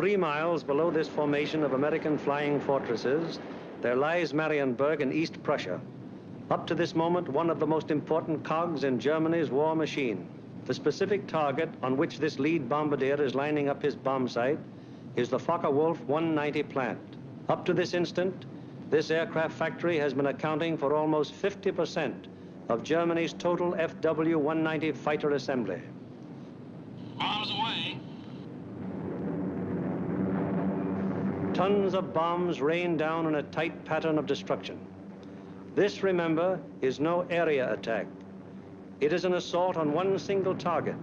3 miles below this formation of American flying fortresses, there lies Marienburg in East Prussia. Up to this moment, one of the most important cogs in Germany's war machine. The specific target on which this lead bombardier is lining up his bomb sight is the Focke-Wulf 190 plant. Up to this instant, this aircraft factory has been accounting for almost 50% of Germany's total FW-190 fighter assembly. Bombs away. Tons of bombs rain down in a tight pattern of destruction. This, remember, is no area attack. It is an assault on one single target,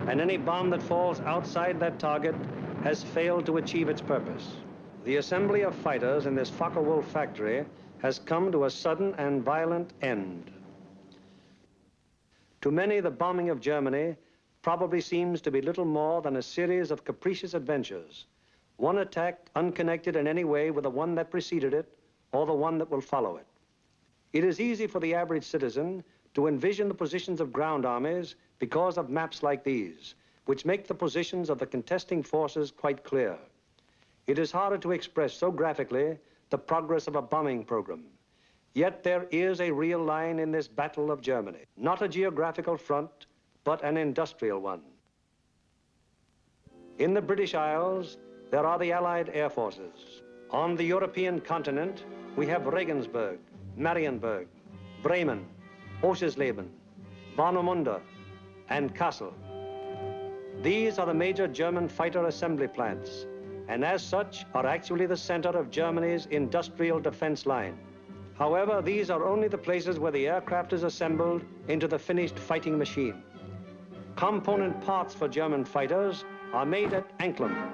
and any bomb that falls outside that target has failed to achieve its purpose. The assembly of fighters in this Focke-Wulf factory has come to a sudden and violent end. To many, the bombing of Germany probably seems to be little more than a series of capricious adventures, one attack unconnected in any way with the one that preceded it or the one that will follow it. It is easy for the average citizen to envision the positions of ground armies because of maps like these, which make the positions of the contesting forces quite clear. It is harder to express so graphically the progress of a bombing program. Yet there is a real line in this battle of Germany, not a geographical front, but an industrial one. In the British Isles, there are the Allied air forces. On the European continent, we have Regensburg, Marienburg, Bremen, Oschersleben, Warnemünde, and Kassel. These are the major German fighter assembly plants, and as such are actually the center of Germany's industrial defense line. However, these are only the places where the aircraft is assembled into the finished fighting machine. Component parts for German fighters are made at Anklam.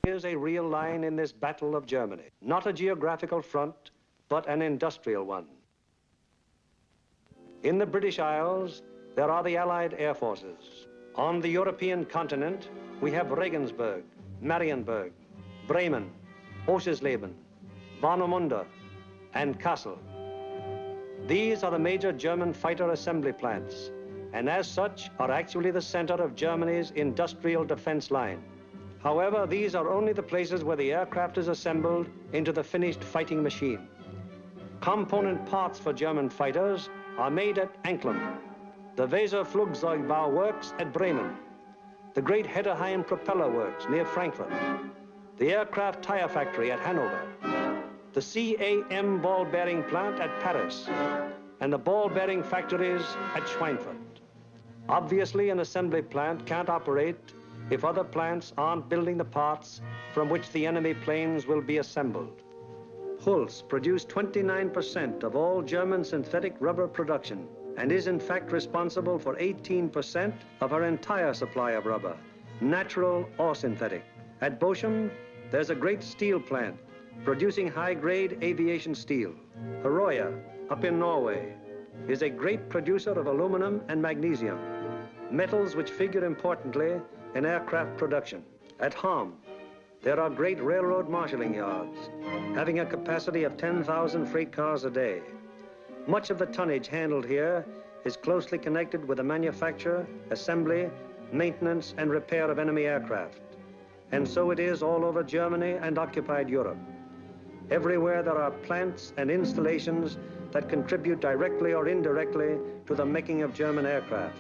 Here's a real line in this battle of Germany, not a geographical front, but an industrial one. In the British Isles, there are the Allied air forces. On the European continent, we have Regensburg, Marienburg, Bremen, Oschersleben, Warnemünde, and Kassel. These are the major German fighter assembly plants, and as such are actually the center of Germany's industrial defense line. However, these are only the places where the aircraft is assembled into the finished fighting machine. Component parts for German fighters are made at Anklam, the Weser Flugzeugbau Works at Bremen, the Great Hedderheim Propeller Works near Frankfurt, the Aircraft Tire Factory at Hanover, the CAM ball bearing plant at Paris, and the ball bearing factories at Schweinfurt. Obviously, an assembly plant can't operate if other plants aren't building the parts from which the enemy planes will be assembled. Hulst produced 29% of all German synthetic rubber production and is in fact responsible for 18% of her entire supply of rubber, natural or synthetic. At Bochum, there's a great steel plant producing high-grade aviation steel. Herøya, up in Norway, is a great producer of aluminum and magnesium, metals which figure importantly in aircraft production. At Ham, there are great railroad marshalling yards, having a capacity of 10,000 freight cars a day. Much of the tonnage handled here is closely connected with the manufacture, assembly, maintenance, and repair of enemy aircraft. And so it is all over Germany and occupied Europe. Everywhere there are plants and installations that contribute directly or indirectly to the making of German aircraft.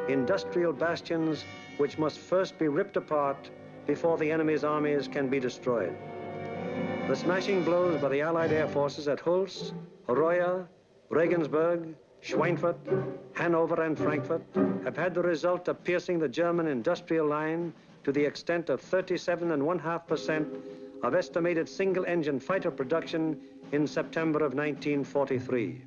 Industrial bastions which must first be ripped apart before the enemy's armies can be destroyed. The smashing blows by the Allied air forces at Hulst, Herøya, Regensburg, Schweinfurt, Hanover, and Frankfurt have had the result of piercing the German industrial line to the extent of 37.5% of estimated single-engine fighter production in September of 1943.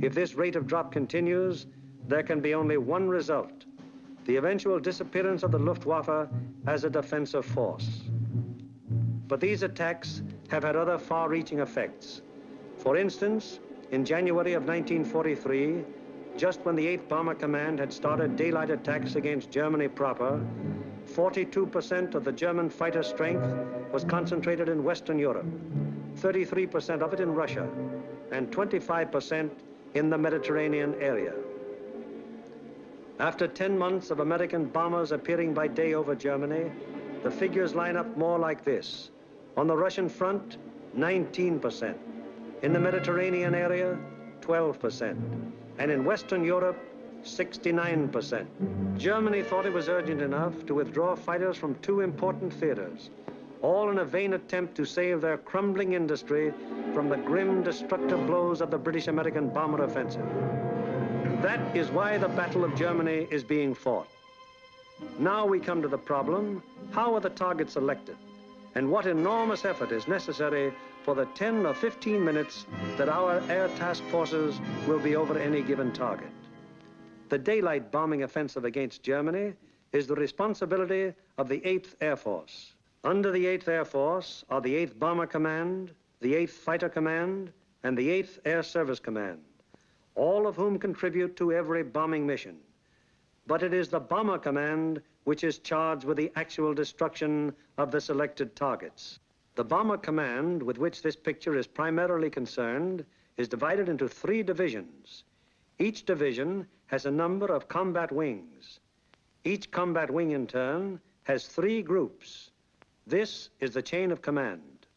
If this rate of drop continues, there can be only one result: the eventual disappearance of the Luftwaffe as a defensive force. But these attacks have had other far-reaching effects. For instance, in January of 1943, just when the 8th Bomber Command had started daylight attacks against Germany proper, 42% of the German fighter strength was concentrated in Western Europe, 33% of it in Russia, and 25% in the Mediterranean area. After 10 months of American bombers appearing by day over Germany, the figures line up more like this. On the Russian front, 19%. In the Mediterranean area, 12%. And in Western Europe, 69%. Germany thought it was urgent enough to withdraw fighters from two important theaters, all in a vain attempt to save their crumbling industry from the grim, destructive blows of the British-American bomber offensive. That is why the Battle of Germany is being fought. Now we come to the problem, how are the targets selected? And what enormous effort is necessary for the 10 or 15 minutes that our air task forces will be over any given target? The daylight bombing offensive against Germany is the responsibility of the 8th Air Force. Under the 8th Air Force are the 8th Bomber Command, the 8th Fighter Command, and the 8th Air Service Command, all of whom contribute to every bombing mission. But it is the Bomber Command which is charged with the actual destruction of the selected targets. The Bomber Command, with which this picture is primarily concerned, is divided into 3 divisions. Each division has a number of combat wings. Each combat wing, in turn, has 3 groups. This is the chain of command.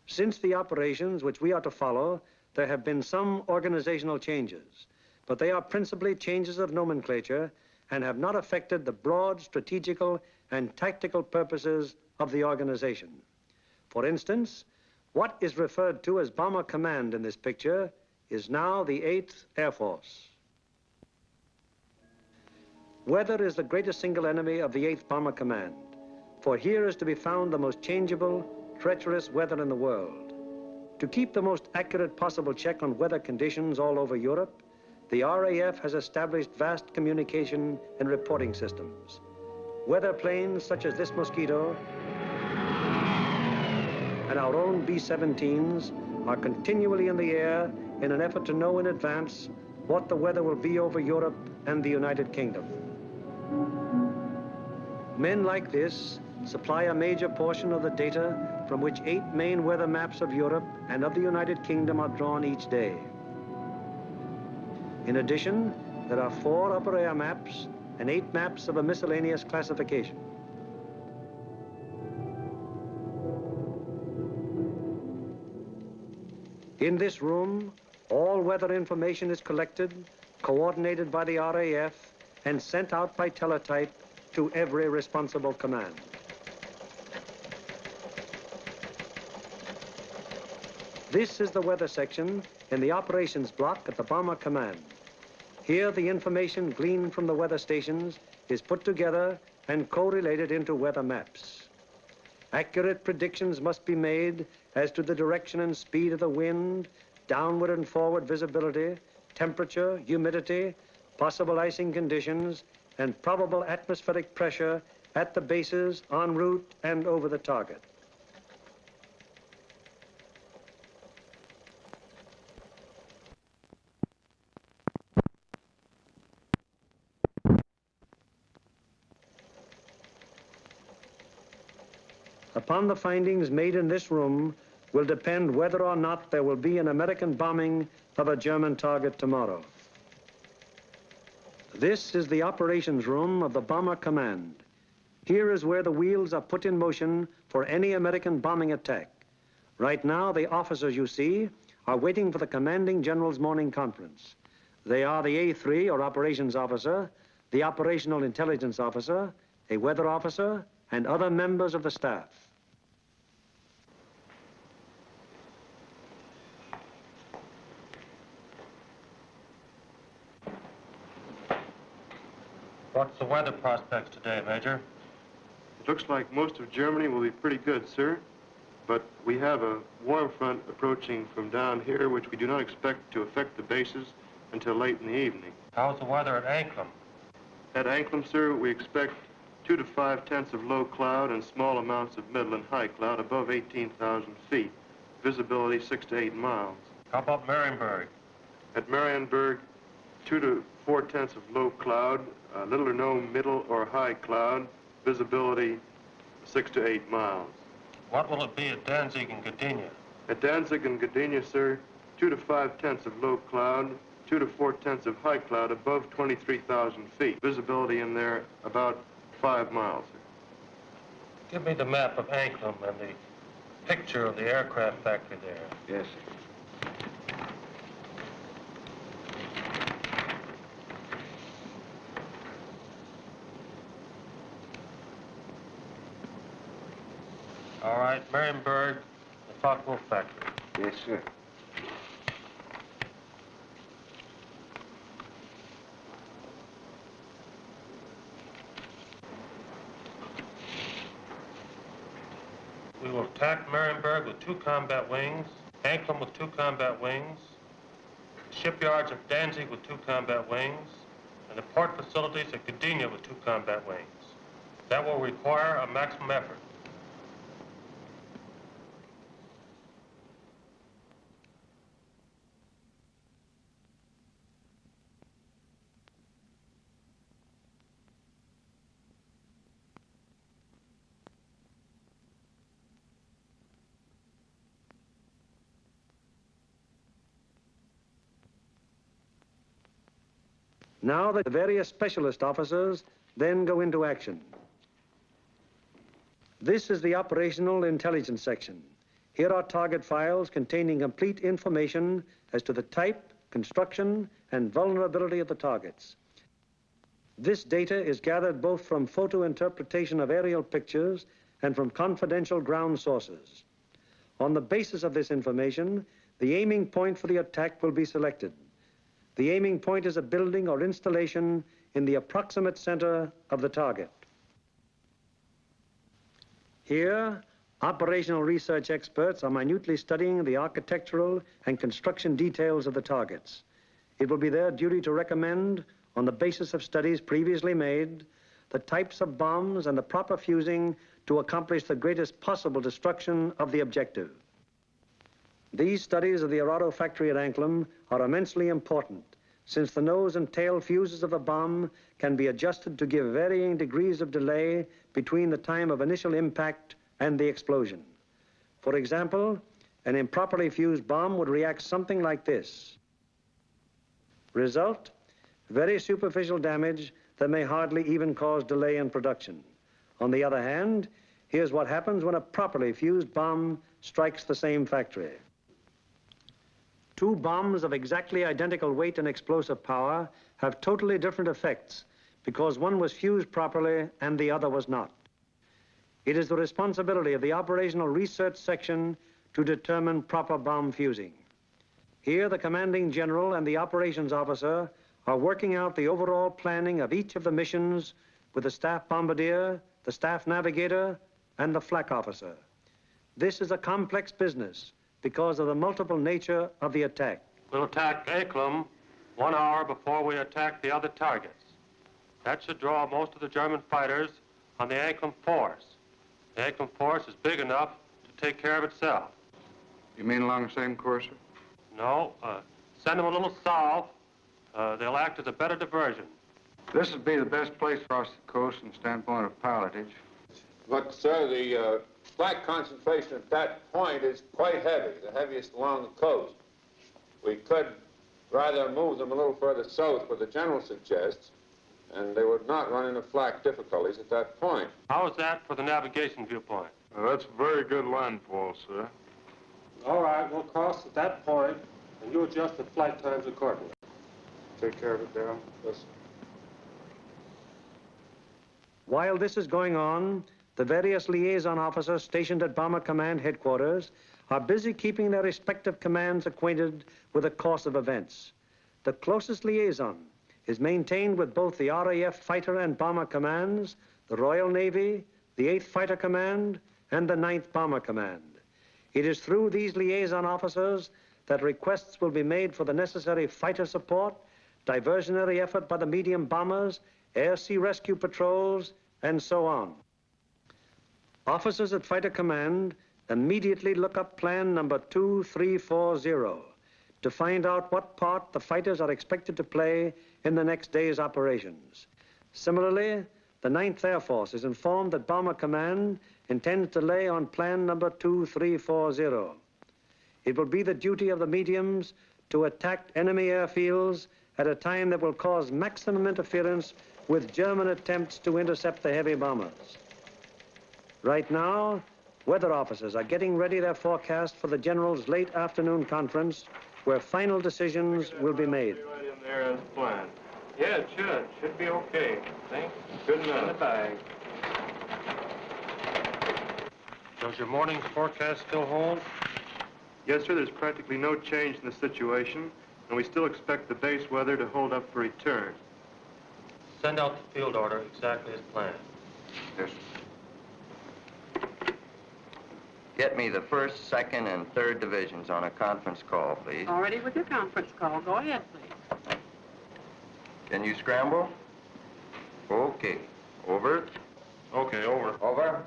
Since the operations which we are to follow, there have been some organizational changes, but they are principally changes of nomenclature and have not affected the broad strategical and tactical purposes of the organization. For instance, what is referred to as Bomber Command in this picture is now the 8th Air Force. Weather is the greatest single enemy of the 8th Bomber Command, for here is to be found the most changeable, treacherous weather in the world. To keep the most accurate possible check on weather conditions all over Europe, the RAF has established vast communication and reporting systems. Weather planes such as this Mosquito and our own B-17s are continually in the air in an effort to know in advance what the weather will be over Europe and the United Kingdom. Men like this supply a major portion of the data from which 8 main weather maps of Europe and of the United Kingdom are drawn each day. In addition, there are 4 upper air maps and 8 maps of a miscellaneous classification. In this room, all weather information is collected, coordinated by the RAF, and sent out by teletype to every responsible command. This is the weather section in the operations block at the Bomber Command. Here, the information gleaned from the weather stations is put together and correlated into weather maps. Accurate predictions must be made as to the direction and speed of the wind, downward and forward visibility, temperature, humidity, possible icing conditions, and probable atmospheric pressure at the bases, en route, and over the target. Upon the findings made in this room will depend whether or not there will be an American bombing of a German target tomorrow. This is the operations room of the Bomber Command. Here is where the wheels are put in motion for any American bombing attack. Right now, the officers you see are waiting for the commanding general's morning conference. They are the A3, or operations officer, the operational intelligence officer, a weather officer, and other members of the staff. What's the weather prospects today, Major? It looks like most of Germany will be pretty good, sir. But we have a warm front approaching from down here, which we do not expect to affect the bases until late in the evening. How's the weather at Anklam? At Anklam, sir, we expect 2 to 5 tenths of low cloud and small amounts of middle and high cloud above 18,000 feet. Visibility 6 to 8 miles. How about Marienburg? At Marienburg, 2 to 4 tenths of low cloud, little or no middle or high cloud, visibility 6 to 8 miles. What will it be at Danzig and Gdynia? At Danzig and Gdynia, sir, 2 to 5 tenths of low cloud, 2 to 4 tenths of high cloud above 23,000 feet. Visibility in there about 5 miles, sir. Give me the map of Anklam and the picture of the aircraft factory there. Yes, sir. All right, Marienburg, the Focke-Wulf factory. Yes, sir. We will attack Marienburg with 2 combat wings, Anklam with 2 combat wings, shipyards at Danzig with 2 combat wings, and the port facilities at Gdynia with 2 combat wings. That will require a maximum effort. Now the various specialist officers then go into action. This is the operational intelligence section. Here are target files containing complete information as to the type, construction, and vulnerability of the targets. This data is gathered both from photo interpretation of aerial pictures and from confidential ground sources. On the basis of this information, the aiming point for the attack will be selected. The aiming point is a building or installation in the approximate center of the target. Here, operational research experts are minutely studying the architectural and construction details of the targets. It will be their duty to recommend, on the basis of studies previously made, the types of bombs and the proper fusing to accomplish the greatest possible destruction of the objective. These studies of the Arado factory at Anklam are immensely important, since the nose and tail fuses of the bomb can be adjusted to give varying degrees of delay between the time of initial impact and the explosion. For example, an improperly fused bomb would react something like this. Result, very superficial damage that may hardly even cause delay in production. On the other hand, here's what happens when a properly fused bomb strikes the same factory. 2 bombs of exactly identical weight and explosive power have totally different effects because one was fused properly and the other was not. It is the responsibility of the operational research section to determine proper bomb fusing. Here, the commanding general and the operations officer are working out the overall planning of each of the missions with the staff bombardier, the staff navigator, and the flak officer. This is a complex business because of the multiple nature of the attack. We'll attack Anklam 1 hour before we attack the other targets. That should draw most of the German fighters on the Anklam force. The Anklam force is big enough to take care of itself. You mean along the same course, sir? No, send them a little south. They'll act as a better diversion. This would be the best place across the coast from the standpoint of pilotage. But, sir, the flak concentration at that point is quite heavy, the heaviest along the coast. We could rather move them a little further south, what the general suggests, and they would not run into flak difficulties at that point. How is that for the navigation viewpoint? That's a very good landfall, sir. All right, we'll cross at that point, and you adjust the flight times accordingly. Take care of it, Darrell. Yes, sir. While this is going on, the various liaison officers stationed at Bomber Command headquarters are busy keeping their respective commands acquainted with the course of events. The closest liaison is maintained with both the RAF Fighter and Bomber Commands, the Royal Navy, the 8th Fighter Command, and the 9th Bomber Command. It is through these liaison officers that requests will be made for the necessary fighter support, diversionary effort by the medium bombers, air-sea rescue patrols, and so on. Officers at Fighter Command immediately look up plan number 2340 to find out what part the fighters are expected to play in the next day's operations. Similarly, the 9th Air Force is informed that Bomber Command intends to lay on plan number 2340. It will be the duty of the mediums to attack enemy airfields at a time that will cause maximum interference with German attempts to intercept the heavy bombers. Right now, weather officers are getting ready their forecast for the General's late afternoon conference, where final decisions will be made. Right in there as planned. Yeah, it should. Should be okay. Thanks. Good enough. In the bag. Does your morning's forecast still hold? Yes, sir. There's practically no change in the situation, and we still expect the base weather to hold up for return. Send out the field order exactly as planned. Yes. Get me the 1st, 2nd, and 3rd divisions on a conference call, please. Already with your conference call. Go ahead, please. Can you scramble? Okay. Over. Okay, over. Over.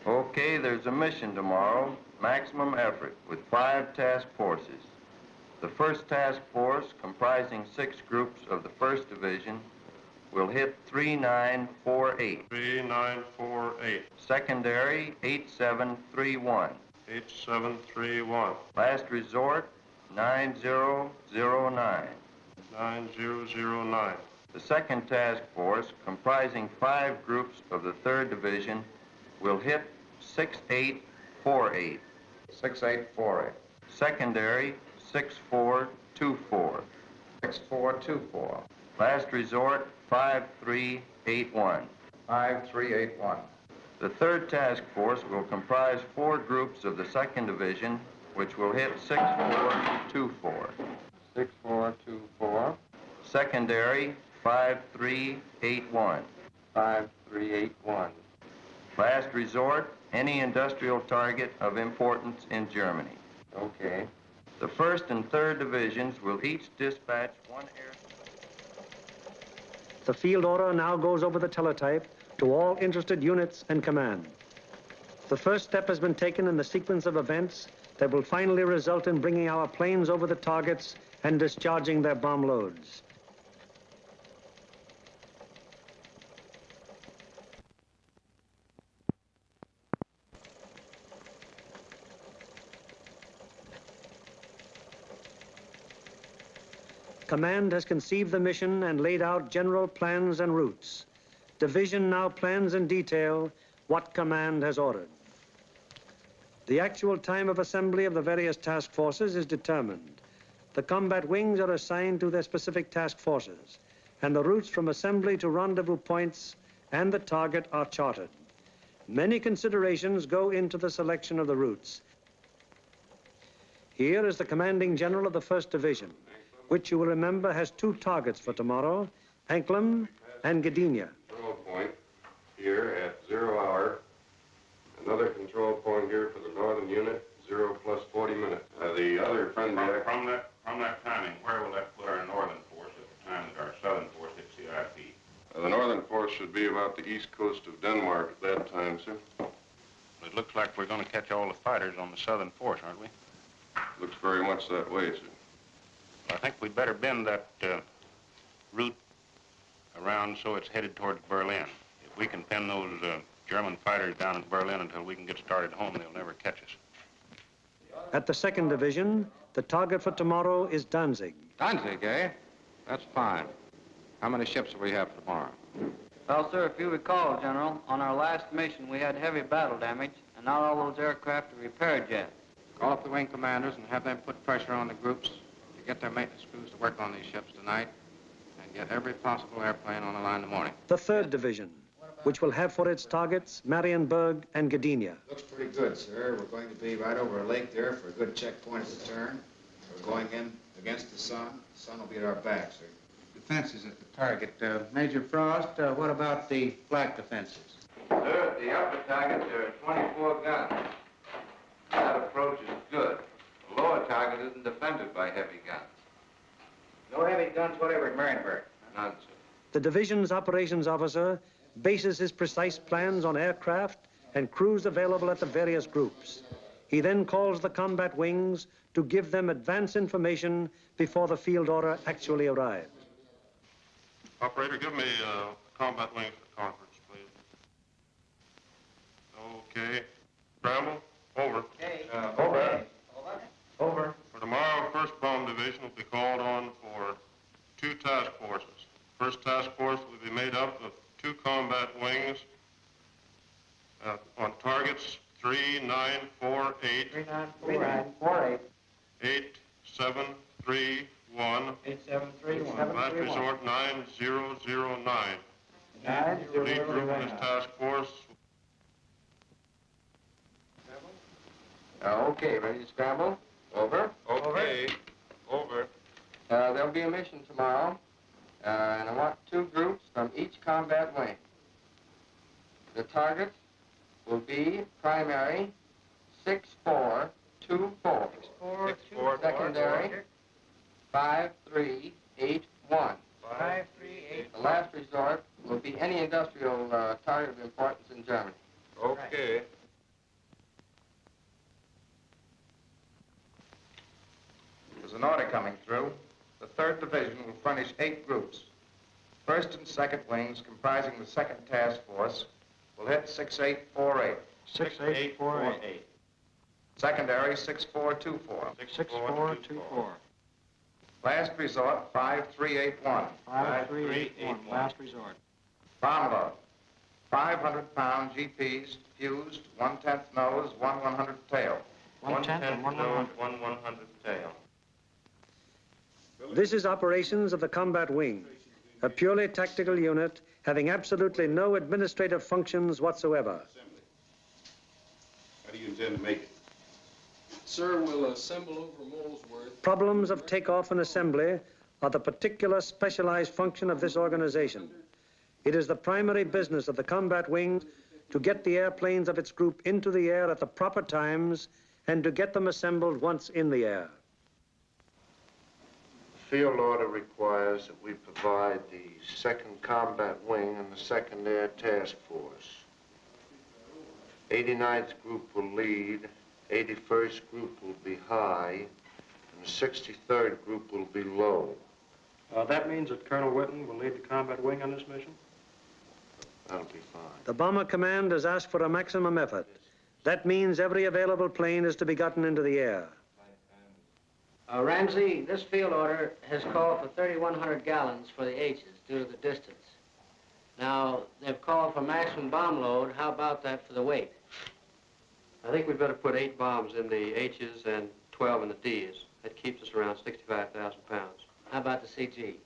Okay, there's a mission tomorrow. Maximum effort with 5 task forces. The 1st task force, comprising 6 groups of the 1st Division, will hit 3948. 3948. Secondary, 8731. 8731. Last resort, 9009. 9009. The 2nd task force, comprising 5 groups of the 3rd Division, will hit 6848. 6848. Secondary, 6424. 6424. Last resort, 5381. 5381. The 3rd task force will comprise 4 groups of the 2nd Division, which will hit 6424. 6424. Secondary, 5381. 5381. Last resort, any industrial target of importance in Germany. Okay. The 1st and 3rd Divisions will each dispatch 1 air... The field order now goes over the teletype to all interested units and command. The first step has been taken in the sequence of events that will finally result in bringing our planes over the targets and discharging their bomb loads. Command has conceived the mission and laid out general plans and routes. Division now plans in detail what command has ordered. The actual time of assembly of the various task forces is determined. The combat wings are assigned to their specific task forces, and the routes from assembly to rendezvous points and the target are charted. Many considerations go into the selection of the routes. Here is the commanding general of the 1st Division, which you will remember has 2 targets for tomorrow, Anklam and Gdynia. Control point here at 0 hour. Another control point here for the northern unit, 0 plus 40 minutes. The other friendly... From that timing, where will that put our northern force at the time that our southern force hits CIP? The northern force should be about the east coast of Denmark at that time, sir. It looks like we're going to catch all the fighters on the southern force, aren't we? Looks very much that way, sir. I think we'd better bend that route around so it's headed towards Berlin. If we can pin those German fighters down in Berlin until we can get started home, they'll never catch us. At the 2nd Division, the target for tomorrow is Danzig. Danzig, eh? That's fine. How many ships will we have for tomorrow? Well, sir, if you recall, General, on our last mission we had heavy battle damage, and not all those aircraft are repaired yet. Call up the wing commanders and have them put pressure on the groups to get their maintenance crews to work on these ships tonight and get every possible airplane on the line in the morning. The 3rd Division, which will have for its targets Marienburg and Gdynia. Looks pretty good, sir. We're going to be right over a lake there for a good checkpoint at the turn. We're going in against the sun. The sun will be at our back, sir. Defenses at the target. Major Frost, what about the flak defenses? Sir, at the upper target, there are 24 guns. That approach is good. The lower target isn't defended by heavy guns. No heavy guns whatever at Marienburg. None, sir. The division's operations officer bases his precise plans on aircraft and crews available at the various groups. He then calls the combat wings to give them advance information before the field order actually arrives. Operator, give me combat wings for conference, please. Okay. Scramble. Over. Okay. Over. Over. For tomorrow, 1st Bomb Division will be called on for 2 task forces. 1st task force will be made up of 2 combat wings On targets 3948. 3948. 8731. 8731. Last resort 9009. 9009. Lead group in this task force. Okay, ready to scramble? Over. Okay. Over. There'll be a mission tomorrow, and I want 2 groups from each combat wing. The target will be primary 6424. 6424. Secondary 5381. 5381. The last resort will be any industrial target of importance in Germany. Okay. There's an order coming through. The 3rd Division will furnish 8 groups. 1st and 2nd wings, comprising the 2nd Task Force, will hit 6848. 6848. Secondary, 6424. 6424. Last resort, 5381. 5381. Last resort. Bomb load. 500-pound GPs, fused, 1/10 nose, 1/100 tail. 1/10 and 1/100. 1/100 tail. This is operations of the combat wing, a purely tactical unit having absolutely no administrative functions whatsoever. How do you intend to make it? Sir, we'll assemble over Molesworth. Problems of takeoff and assembly are the particular specialized function of this organization. It is the primary business of the combat wing to get the airplanes of its group into the air at the proper times and to get them assembled once in the air. Field order requires that we provide the 2nd Combat Wing and the 2nd Air Task Force. 89th Group will lead, 81st Group will be high, and the 63rd Group will be low. That means that Colonel Whitten will lead the combat wing on this mission? That'll be fine. The Bomber Command has asked for a maximum effort. That means every available plane is to be gotten into the air. Ramsey, this field order has called for 3,100 gallons for the H's due to the distance. Now, they've called for maximum bomb load. How about that for the weight? I think we'd better put 8 bombs in the H's and 12 in the D's. That keeps us around 65,000 pounds. How about the CG?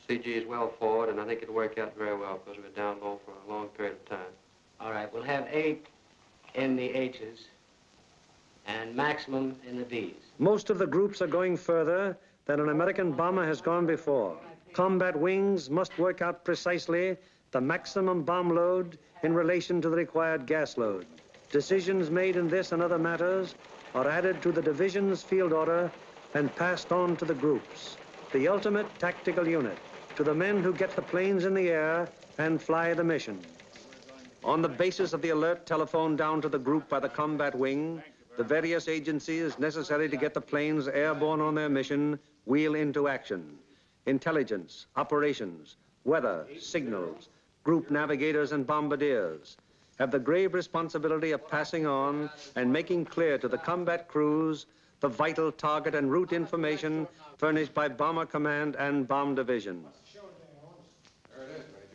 CG is well forward, and I think it'll work out very well because we're down low for a long period of time. All right, we'll have 8 in the H's and maximum in the D's. Most of the groups are going further than an American bomber has gone before. Combat wings must work out precisely the maximum bomb load in relation to the required gas load. Decisions made in this and other matters are added to the division's field order and passed on to the groups, the ultimate tactical unit, to the men who get the planes in the air and fly the mission. On the basis of the alert telephoned down to the group by the combat wing, the various agencies necessary to get the planes airborne on their mission wheel into action. Intelligence, operations, weather, signals, group navigators and bombardiers have the grave responsibility of passing on and making clear to the combat crews the vital target and route information furnished by Bomber Command and Bomb Division.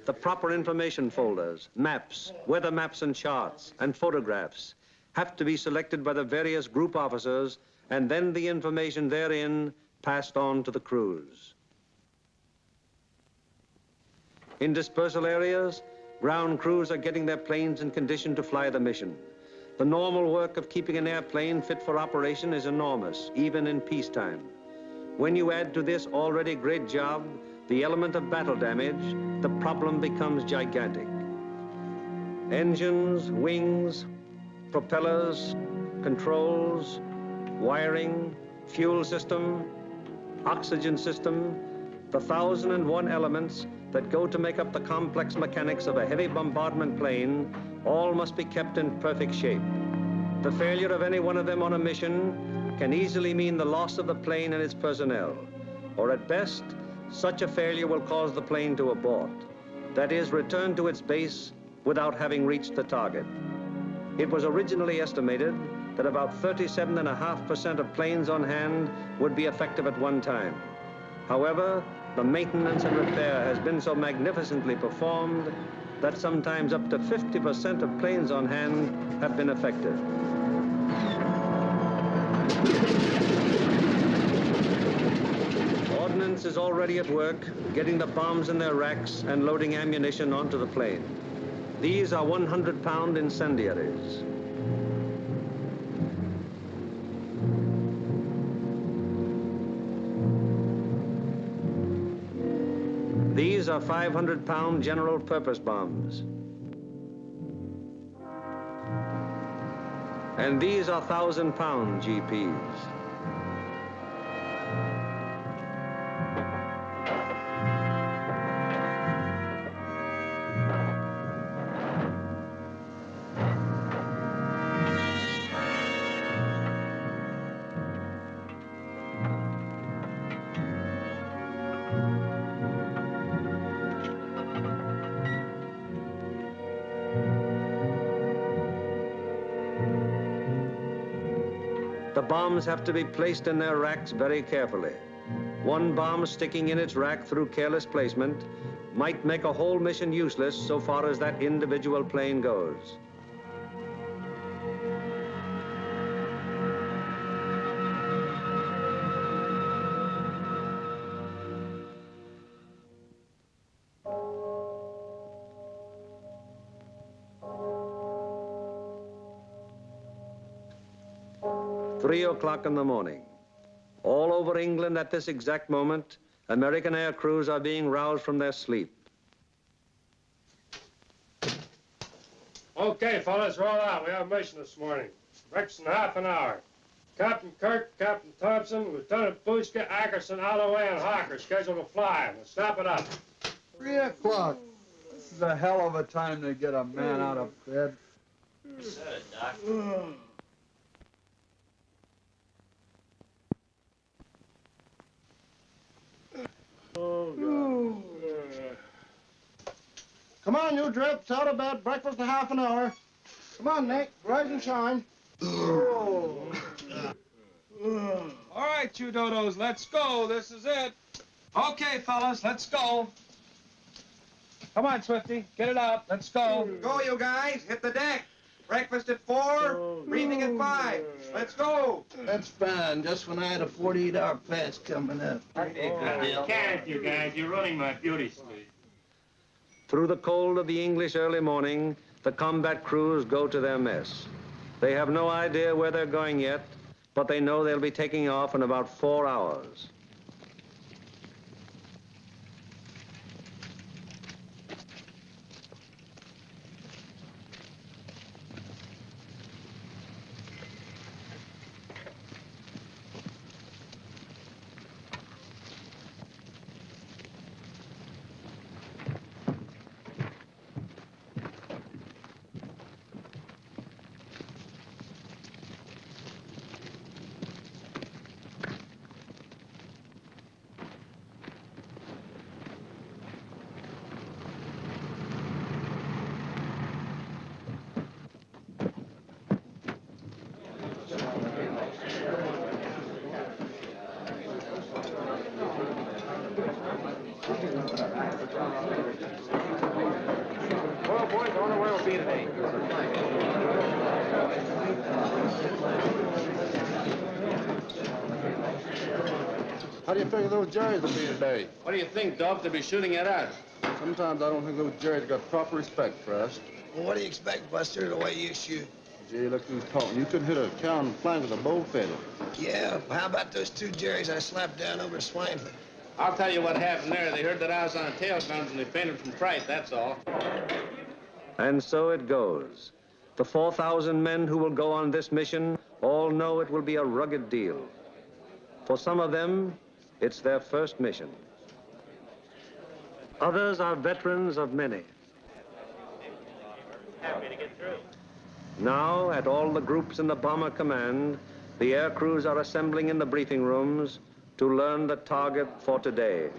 The proper information folders, maps, weather maps and charts, and photographs have to be selected by the various group officers, and then the information therein passed on to the crews. In dispersal areas, ground crews are getting their planes in condition to fly the mission. The normal work of keeping an airplane fit for operation is enormous, even in peacetime. When you add to this already great job the element of battle damage, the problem becomes gigantic. Engines, wings, propellers, controls, wiring, fuel system, oxygen system, the 1,001 elements that go to make up the complex mechanics of a heavy bombardment plane all must be kept in perfect shape. The failure of any one of them on a mission can easily mean the loss of the plane and its personnel, or at best, such a failure will cause the plane to abort. That is, return to its base without having reached the target. It was originally estimated that about 37.5% of planes on hand would be effective at one time. However, the maintenance and repair has been so magnificently performed that sometimes up to 50% of planes on hand have been affected. Ordnance is already at work, getting the bombs in their racks and loading ammunition onto the plane. These are 100-pound incendiaries. These are 500-pound general purpose bombs. And these are 1,000-pound GPs. The bombs have to be placed in their racks very carefully. One bomb sticking in its rack through careless placement might make a whole mission useless so far as that individual plane goes. Three o'clock in the morning. All over England at this exact moment, American air crews are being roused from their sleep. Okay, fellas, roll out. We have a mission this morning. Breakfast in half an hour. Captain Kirk, Captain Thompson, Lieutenant Bushka, Ackerson, Alloway, and Hawker scheduled to fly. Let's snap it up. 3 o'clock. This is a hell of a time to get a man out of bed. You said it, Doc. Oh, God. Come on, you drips, out of bed. Breakfast in half an hour. Come on, Nick. Rise and shine. All right, you dodos, let's go. This is it. Okay, fellas, let's go. Come on, Swifty. Get it out. Let's go. Go, you guys. Hit the deck. Breakfast at 4, briefing at 5. Let's go. That's fine. Just when I had a 48-hour pass coming up. That'd be a good deal. Can't, you guys. You're ruining my beauty sleep. Through the cold of the English early morning, the combat crews go to their mess. They have no idea where they're going yet, but they know they'll be taking off in about 4 hours. Well, boys, I wonder where we'll be today. How do you figure those Jerrys will be today? What do you think, Dove? They'll be shooting at us. Sometimes I don't think those Jerrys got proper respect for us. Well, what do you expect, Buster, the way you shoot? Gee, look who's talking. You couldn't hit a cow in the flank with a bow feather. Yeah, how about those 2 Jerrys I slapped down over Swainford? I'll tell you what happened there. They heard that I was on tail guns and they fainted from fright, that's all. And so it goes. The 4,000 men who will go on this mission all know it will be a rugged deal. For some of them, it's their first mission. Others are veterans of many. Happy to get through. Now, at all the groups in the bomber command, the air crews are assembling in the briefing rooms to learn the target for today.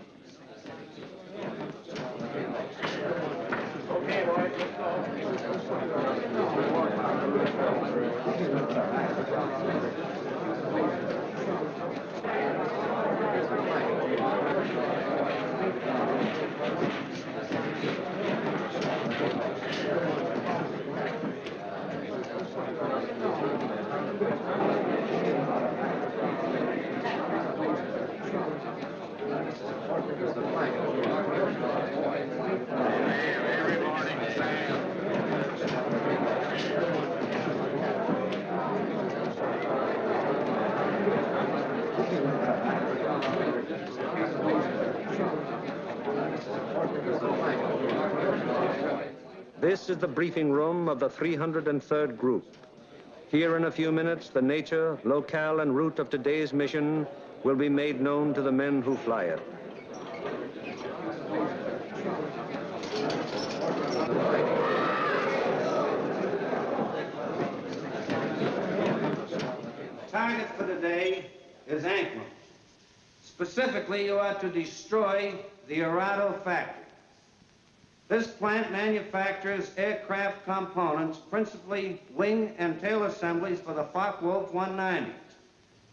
Okay, boys, let's go. This is the briefing room of the 303rd Group. Here in a few minutes, the nature, locale, and route of today's mission will be made known to the men who fly it. Target for today is Anklam. Specifically, you are to destroy the Arado factory. This plant manufactures aircraft components, principally wing and tail assemblies for the Focke-Wulf 190.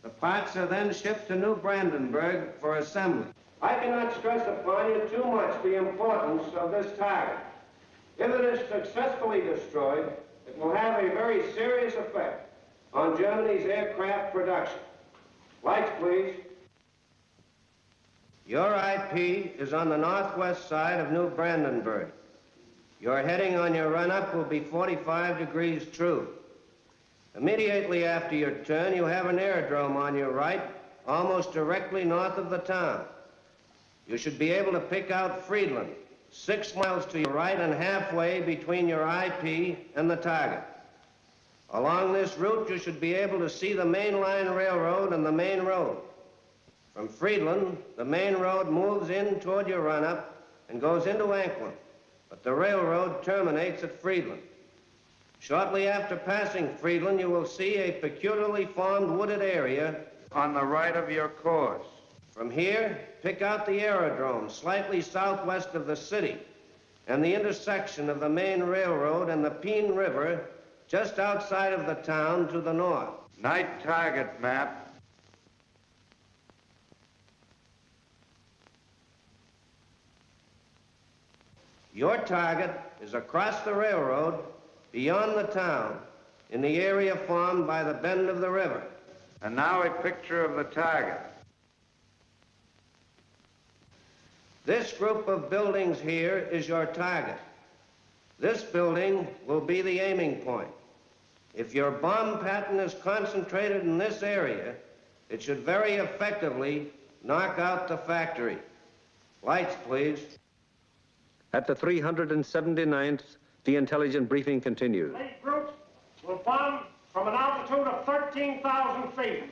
The parts are then shipped to New Brandenburg for assembly. I cannot stress upon you too much the importance of this target. If it is successfully destroyed, it will have a very serious effect on Germany's aircraft production. Lights, please. Your IP is on the northwest side of New Brandenburg. Your heading on your run-up will be 45 degrees true. Immediately after your turn, you have an aerodrome on your right, almost directly north of the town. You should be able to pick out Friedland, 6 miles to your right and halfway between your IP and the target. Along this route, you should be able to see the main line railroad and the main road. From Friedland, the main road moves in toward your run-up and goes into Anklam, but the railroad terminates at Friedland. Shortly after passing Friedland, you will see a peculiarly formed wooded area On the right of your course. From here, pick out the aerodrome slightly southwest of the city and the intersection of the main railroad and the Peene River just outside of the town to the north. Night target map. Your target is across the railroad, beyond the town, in the area formed by the bend of the river. And now a picture of the target. This group of buildings here is your target. This building will be the aiming point. If your bomb pattern is concentrated in this area, it should very effectively knock out the factory. Lights, please. At the 379th, the intelligent briefing continues. Eight groups will bomb from an altitude of 13,000 feet.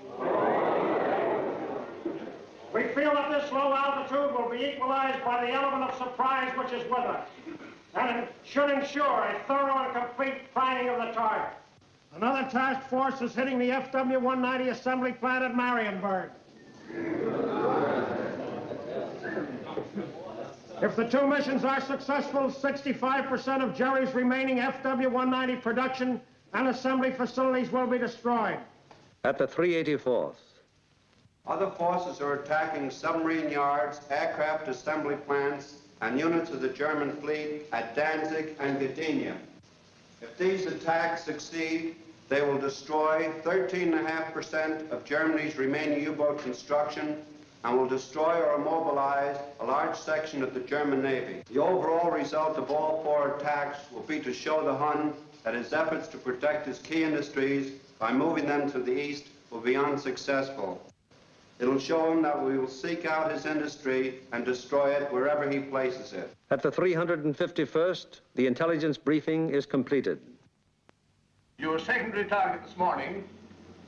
We feel that this low altitude will be equalized by the element of surprise which is with us, and it should ensure a thorough and complete priming of the target. Another task force is hitting the FW-190 assembly plant at Marienburg. If the two missions are successful, 65% of Jerry's remaining FW-190 production and assembly facilities will be destroyed. At the 384th. Other forces are attacking submarine yards, aircraft assembly plants, and units of the German fleet at Danzig and Gdynia. If these attacks succeed, they will destroy 13.5% of Germany's remaining U-boat construction and will destroy or immobilize a large section of the German Navy. The overall result of all four attacks will be to show the Hun that his efforts to protect his key industries by moving them to the east will be unsuccessful. It'll show him that we will seek out his industry and destroy it wherever he places it. At the 351st, the intelligence briefing is completed. Your secondary target this morning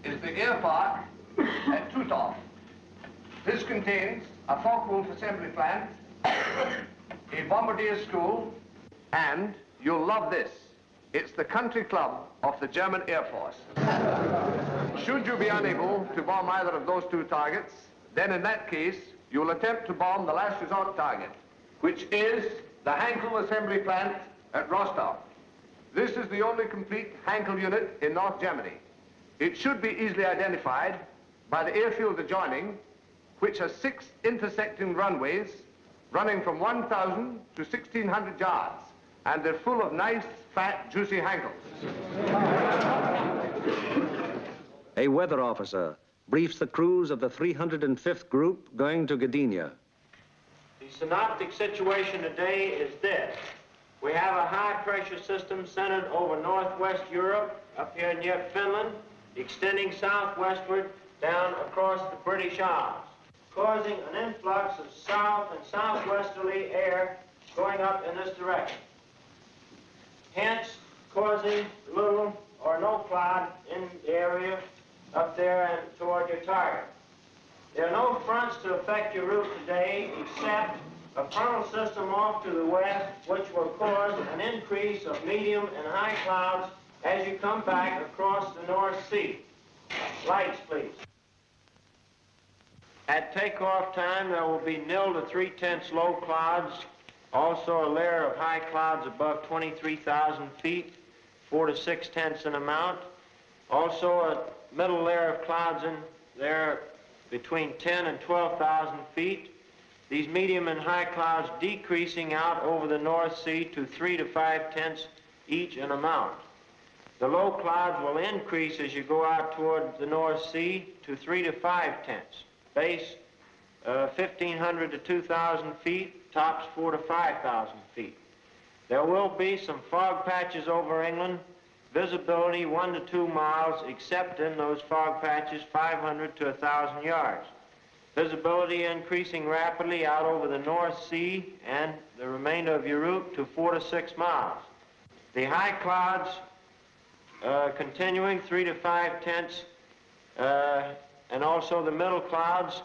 is the air park at Tutov. This contains a Focke-Wulf assembly plant, a bombardier school, and you'll love this. It's the country club of the German Air Force. Should you be unable to bomb either of those two targets, then in that case, you'll attempt to bomb the last resort target, which is the Hankel assembly plant at Rostov. This is the only complete Hankel unit in North Germany. It should be easily identified by the airfield adjoining, which has 6 intersecting runways running from 1,000 to 1,600 yards, and they're full of nice, fat, juicy Hankels. A weather officer briefs the crews of the 305th Group going to Gdynia. The synoptic situation today is this. We have a high-pressure system centered over northwest Europe, up here near Finland, extending southwestward down across the British Isles, causing an influx of south and southwesterly air going up in this direction. cloudy, little or no cloud in the area up there and toward your target. There are no fronts to affect your route today except a frontal system off to the west, which will cause an increase of medium and high clouds as you come back across the North Sea. Lights, please. At takeoff time, there will be 0 to 3/10 low clouds, also a layer of high clouds above 23,000 feet, 4 to 6/10 in amount. Also a middle layer of clouds in there between 10 and 12,000 feet. These medium and high clouds decreasing out over the North Sea to 3 to 5/10 each in amount. The low clouds will increase as you go out toward the North Sea to 3 to 5/10. Base 1,500 to 2,000 feet, tops 4 to 5,000 feet. There will be some fog patches over England, visibility 1 to 2 miles, except in those fog patches 500 to 1,000 yards. Visibility increasing rapidly out over the North Sea and the remainder of your route to 4 to 6 miles. The high clouds continuing 3 to 5/10, and also the middle clouds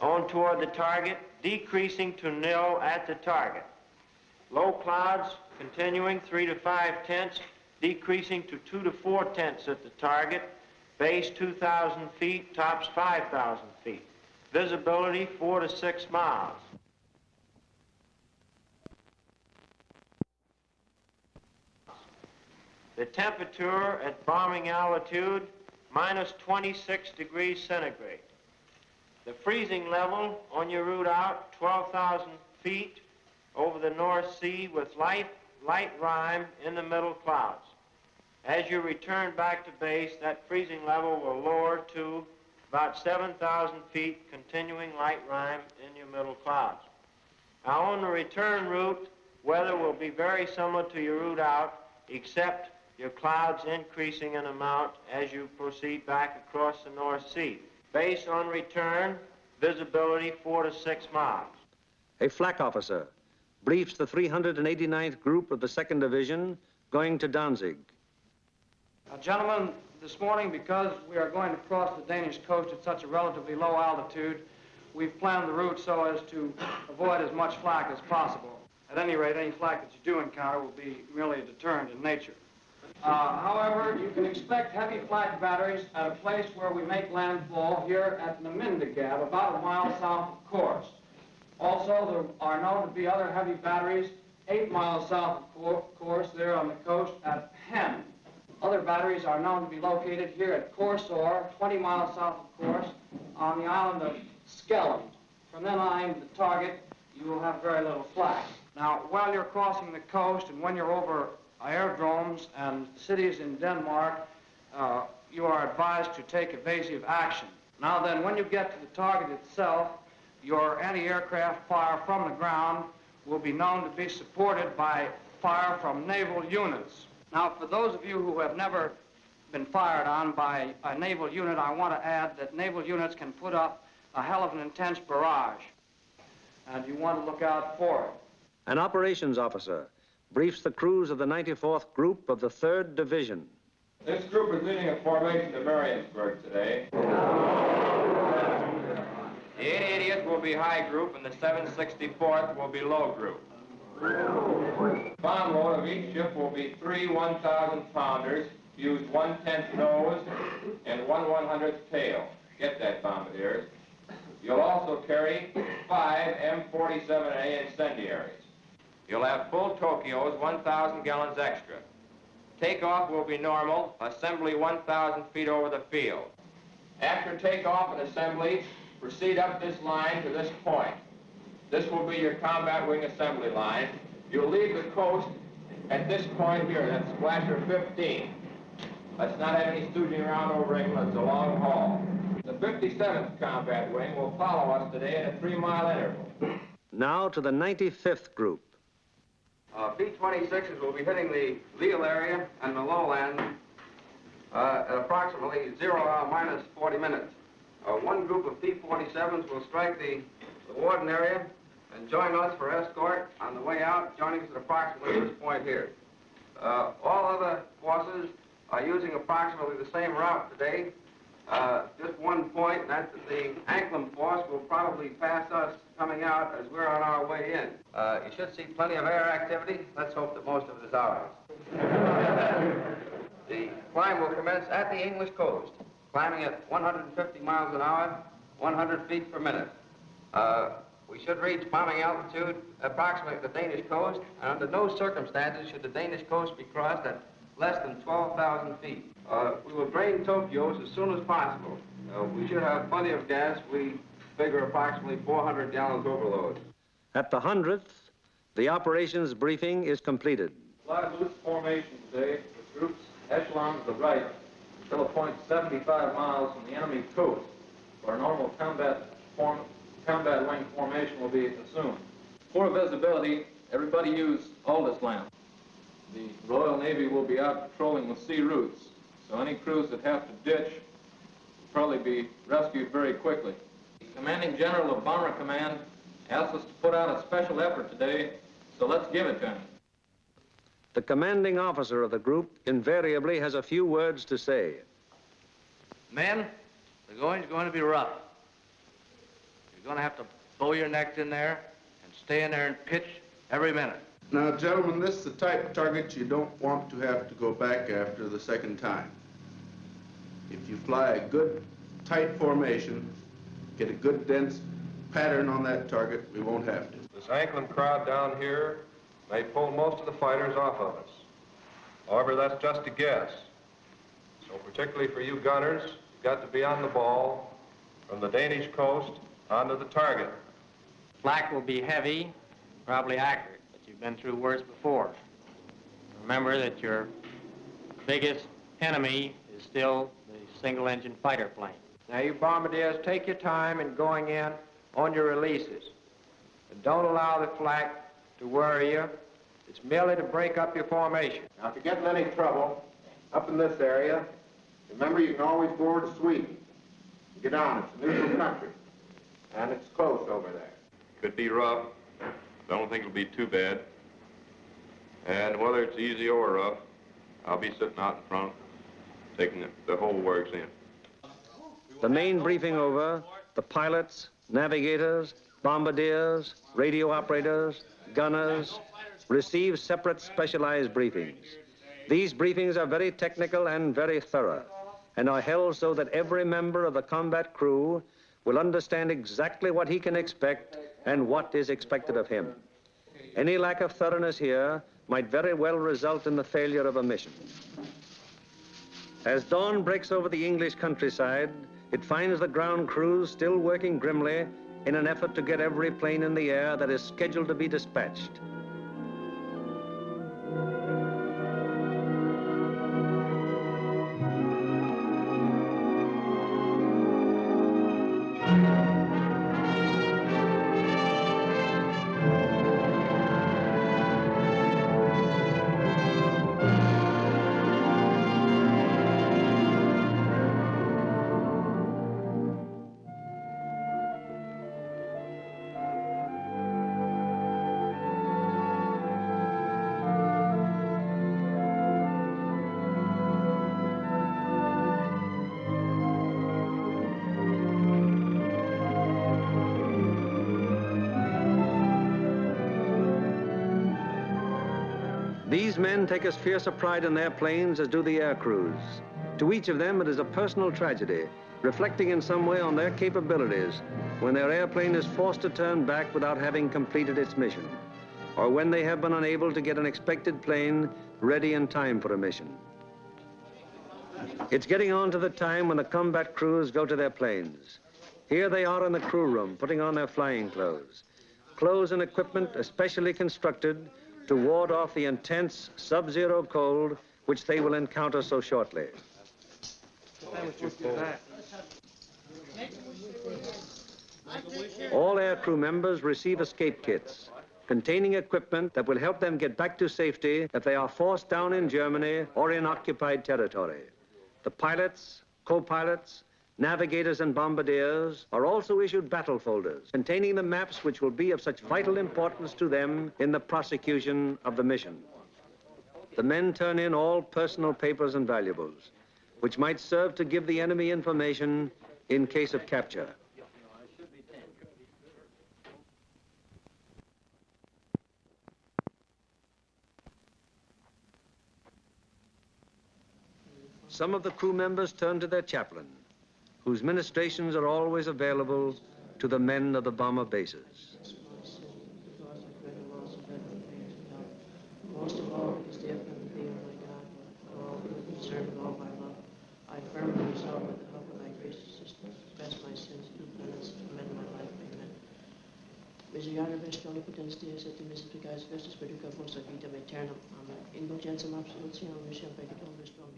on toward the target, decreasing to 0 at the target. Low clouds continuing 3 to 5/10, decreasing to 2 to 4/10 at the target, base 2,000 feet, tops 5,000 feet. Visibility 4 to 6 miles. The temperature at bombing altitude, minus 26 degrees centigrade. The freezing level on your route out, 12,000 feet over the North Sea with light rime in the middle clouds. As you return back to base, that freezing level will lower to about 7,000 feet, continuing light rime in your middle clouds. Now, on the return route, weather will be very similar to your route out, except your clouds increasing in amount as you proceed back across the North Sea. Base on return, visibility 4 to 6 miles. A flak officer briefs the 389th Group of the 2nd Division going to Danzig. Gentlemen, this morning, because we are going to cross the Danish coast at such a relatively low altitude, we've planned the route so as to avoid as much flak as possible. At any rate, any flak that you do encounter will be merely a deterrent in nature. However, you can expect heavy flak batteries at a place where we make landfall here at Namindegab, about a mile south of Kursk. Also, there are known to be other heavy batteries 8 miles south of Kursk, there on the coast at Hem. Other batteries are known to be located here at Korsor, 20 miles south of Kursk, on the island of Skellum. From then on to the target, you will have very little flak. Now, while you're crossing the coast and when you're over aerodromes and cities in Denmark, you are advised to take evasive action. Now then, when you get to the target itself, your anti-aircraft fire from the ground will be known to be supported by fire from naval units. Now, for those of you who have never been fired on by a naval unit, I want to add that naval units can put up a hell of an intense barrage, and you want to look out for it. An operations officer briefs the crews of the 94th Group of the 3rd Division. This group is leading a formation to Mariensburg today. The 880th will be high group and the 764th will be low group. Bomb load of each ship will be 3 1,000-pounders, use 1/10 nose and 1/100th tail. Get that, bombardiers. You'll also carry 5 M47A incendiaries. You'll have full Tokyos, 1,000 gallons extra. Takeoff will be normal, assembly 1,000 feet over the field. After takeoff and assembly, proceed up this line to this point. This will be your combat wing assembly line. You'll leave the coast at this point here, that's Splasher 15. Let's not have any stooging around over England, it's a long haul. The 57th Combat Wing will follow us today at a 3-mile interval. Now to the 95th Group. B-26s will be hitting the Lille area and the lowland at approximately 0 minus 40 minutes. One group of P-47s will strike the Warden area and join us for escort on the way out, joining us at approximately this point here. All other forces are using approximately the same route today. Just one point, and that's that the Anklam force will probably pass us coming out as we're on our way in. You should see plenty of air activity. Let's hope that most of it is ours. The climb will commence at the English coast, climbing at 150 miles an hour, 100 feet per minute. We should reach bombing altitude approximately at the Danish coast, and under no circumstances should the Danish coast be crossed at less than 12,000 feet. We will drain Tokyos as soon as possible. We should have plenty of gas. We figure approximately 400 gallons overload. At the 100th, the operations briefing is completed. Fly loose formation today with groups echelon to the right until a point 75 miles from the enemy coast, where normal combat wing formation will be assumed. For visibility, everybody use Aldous lamp. The Royal Navy will be out patrolling with sea routes, so any crews that have to ditch will probably be rescued very quickly. The Commanding General of Bomber Command asked us to put out a special effort today, so let's give it to him. The commanding officer of the group invariably has a few words to say. Men, the going's going to be rough. You're going to have to bow your necks in there and stay in there and pitch every minute. Now, gentlemen, this is the type of target you don't want to have to go back after the second time. If you fly a good, tight formation, get a good, dense pattern on that target, we won't have to. This Anklam crowd down here may pull most of the fighters off of us. However, that's just a guess. So particularly for you gunners, you've got to be on the ball from the Danish coast onto the target. Flak will be heavy, probably accurate, but you've been through worse before. Remember that your biggest enemy is still the single-engine fighter plane. Now, you bombardiers, take your time in going in on your releases. And don't allow the flak to worry you. It's merely to break up your formation. Now, if you get in any trouble up in this area, remember you can always board a sweep. Get down, it's a neutral country. And it's close over there. Could be rough. I don't think it'll be too bad. And whether it's easy or rough, I'll be sitting out in front, taking the whole works in. The main briefing over, the pilots, navigators, bombardiers, radio operators, gunners, receive separate specialized briefings. These briefings are very technical and very thorough, and are held so that every member of the combat crew will understand exactly what he can expect and what is expected of him. Any lack of thoroughness here might very well result in the failure of a mission. As dawn breaks over the English countryside, it finds the ground crews still working grimly in an effort to get every plane in the air that is scheduled to be dispatched. These men take as fierce a pride in their planes as do the air crews. To each of them, it is a personal tragedy, reflecting in some way on their capabilities when their airplane is forced to turn back without having completed its mission, or when they have been unable to get an expected plane ready in time for a mission. It's getting on to the time when the combat crews go to their planes. Here they are in the crew room, putting on their flying clothes. Clothes and equipment especially constructed to ward off the intense sub-zero cold which they will encounter so shortly. All aircrew members receive escape kits containing equipment that will help them get back to safety if they are forced down in Germany or in occupied territory. The pilots, co-pilots, navigators and bombardiers are also issued battle folders containing the maps which will be of such vital importance to them in the prosecution of the mission. the men turn in all personal papers and valuables, which might serve to give the enemy information in case of capture. Some of the crew members turn to their chaplain, whose ministrations are always available to the men of the bomber bases. Most of all, because they have come to be, oh my God, for all the concern of all my love. I firmly resolve with the help of thy gracious assistance, confess my sins, do penance, amend my life, amen. Misericorde bestone potens Deus et misericordias Christus perduca vosa vitam aeternam. Amen. Indulgentiam absolutionem mission peccatum restrum.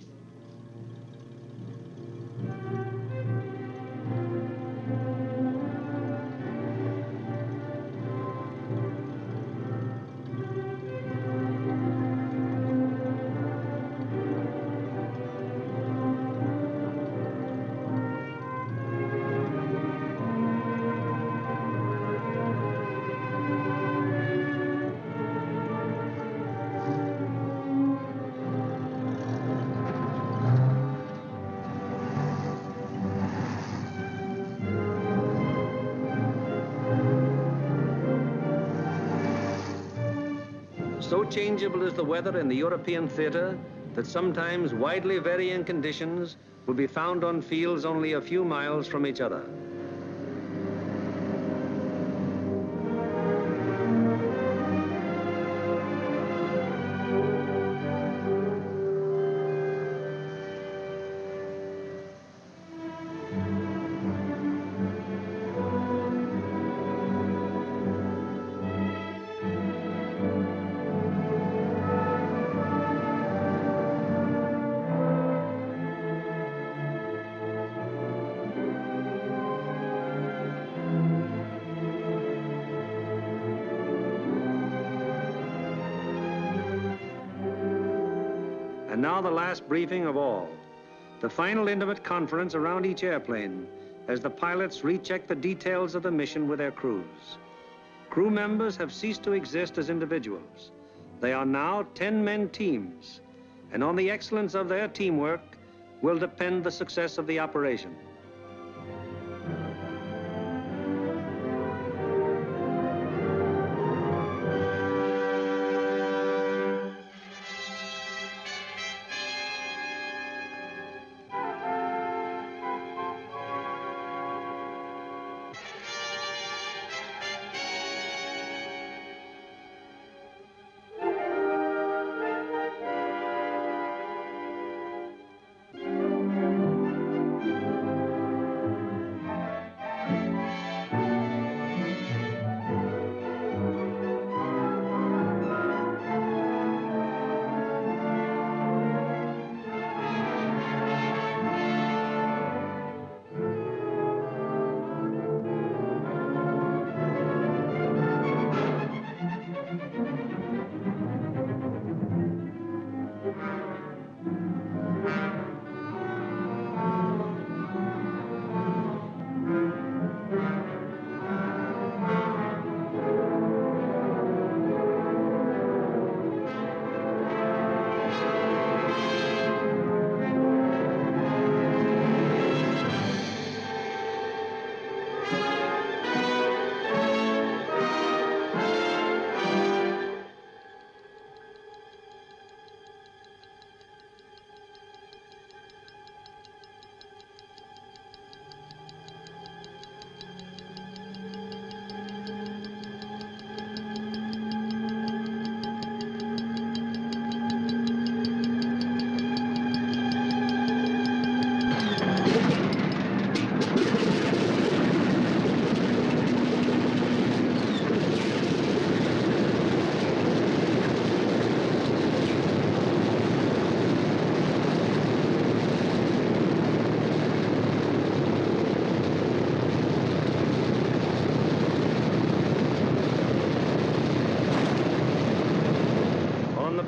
So changeable is the weather in the European theater that sometimes widely varying conditions will be found on fields only a few miles from each other. And now the last briefing of all, the final intimate conference around each airplane as the pilots recheck the details of the mission with their crews. Crew members have ceased to exist as individuals. They are now 10-man teams, and on the excellence of their teamwork will depend the success of the operation.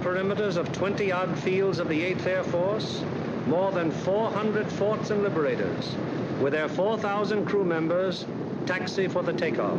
Perimeters of 20-odd fields of the 8th Air Force, more than 400 forts and liberators, with their 4,000 crew members, taxi for the takeoff.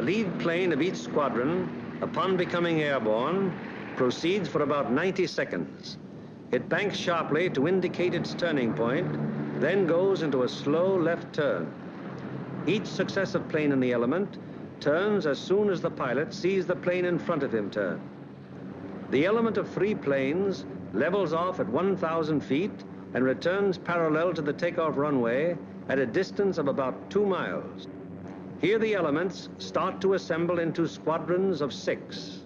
lead plane of each squadron, upon becoming airborne, proceeds for about 90 seconds. It banks sharply to indicate its turning point, then goes into a slow left turn. Each successive plane in the element turns as soon as the pilot sees the plane in front of him turn. The element of 3 planes levels off at 1,000 feet and returns parallel to the takeoff runway at a distance of about 2 miles. Here the elements start to assemble into squadrons of 6.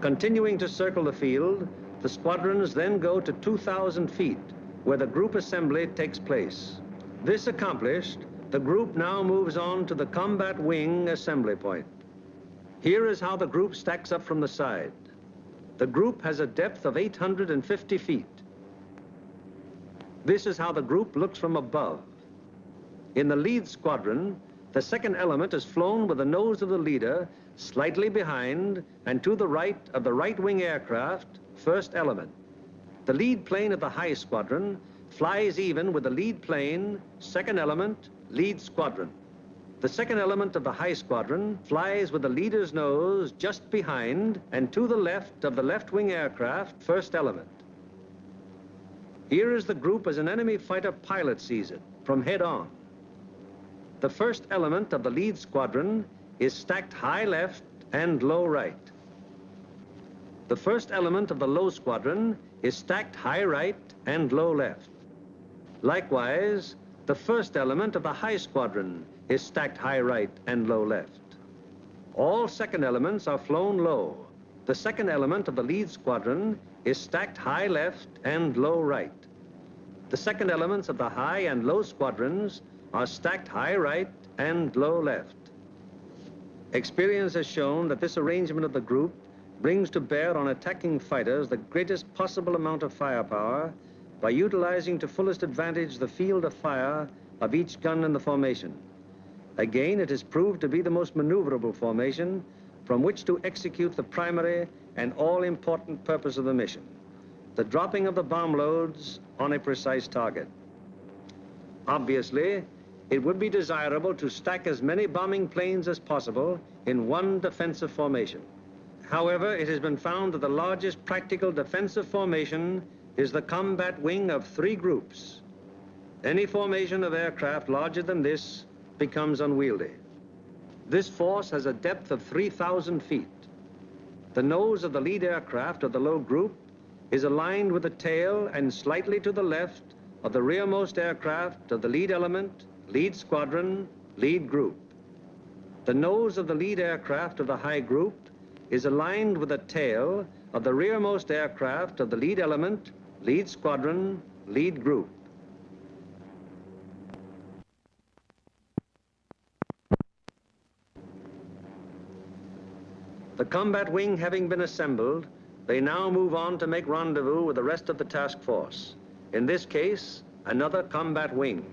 Continuing to circle the field, the squadrons then go to 2,000 feet, where the group assembly takes place. This accomplished, the group now moves on to the combat wing assembly point. Here is how the group stacks up from the side. The group has a depth of 850 feet. This is how the group looks from above. In the lead squadron, the second element is flown with the nose of the leader slightly behind and to the right of the right wing aircraft, first element. The lead plane of the high squadron flies even with the lead plane, second element, lead squadron. The second element of the high squadron flies with the leader's nose just behind and to the left of the left wing aircraft, first element. Here is the group as an enemy fighter pilot sees it, from head on. The first element of the lead squadron is stacked high left and low right. The first element of the low squadron is stacked high right and low left. Likewise, the first element of the high squadron is stacked high right and low left. All second elements are flown low. The second element of the lead squadron is stacked high left and low right. The second elements of the high and low squadrons are stacked high right and low left. Experience has shown that this arrangement of the group brings to bear on attacking fighters the greatest possible amount of firepower by utilizing to fullest advantage the field of fire of each gun in the formation. Again, it is proved to be the most maneuverable formation from which to execute the primary and all-important purpose of the mission, the dropping of the bomb loads on a precise target. Obviously, it would be desirable to stack as many bombing planes as possible in one defensive formation. However, it has been found that the largest practical defensive formation is the combat wing of 3 groups. Any formation of aircraft larger than this becomes unwieldy. This force has a depth of 3,000 feet. The nose of the lead aircraft of the low group is aligned with the tail and slightly to the left of the rearmost aircraft of the lead element, lead squadron, lead group. The nose of the lead aircraft of the high group is aligned with the tail of the rearmost aircraft of the lead element, lead squadron, lead group. The combat wing having been assembled, they now move on to make rendezvous with the rest of the task force. In this case, another combat wing.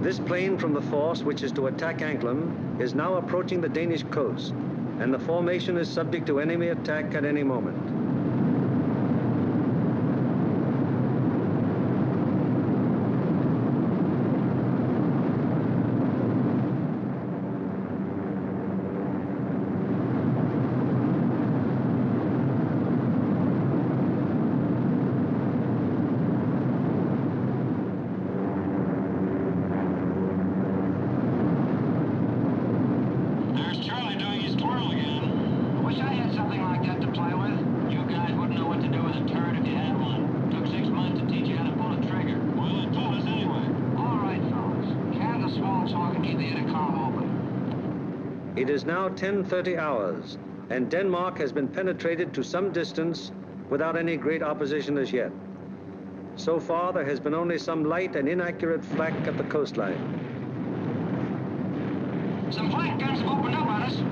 This plane from the force which is to attack Anklam is now approaching the Danish coast, and the formation is subject to enemy attack at any moment. It is now 10:30 hours, and Denmark has been penetrated to some distance without any great opposition as yet. So far, there has been only some light and inaccurate flak at the coastline. Some flank guns have opened up on us.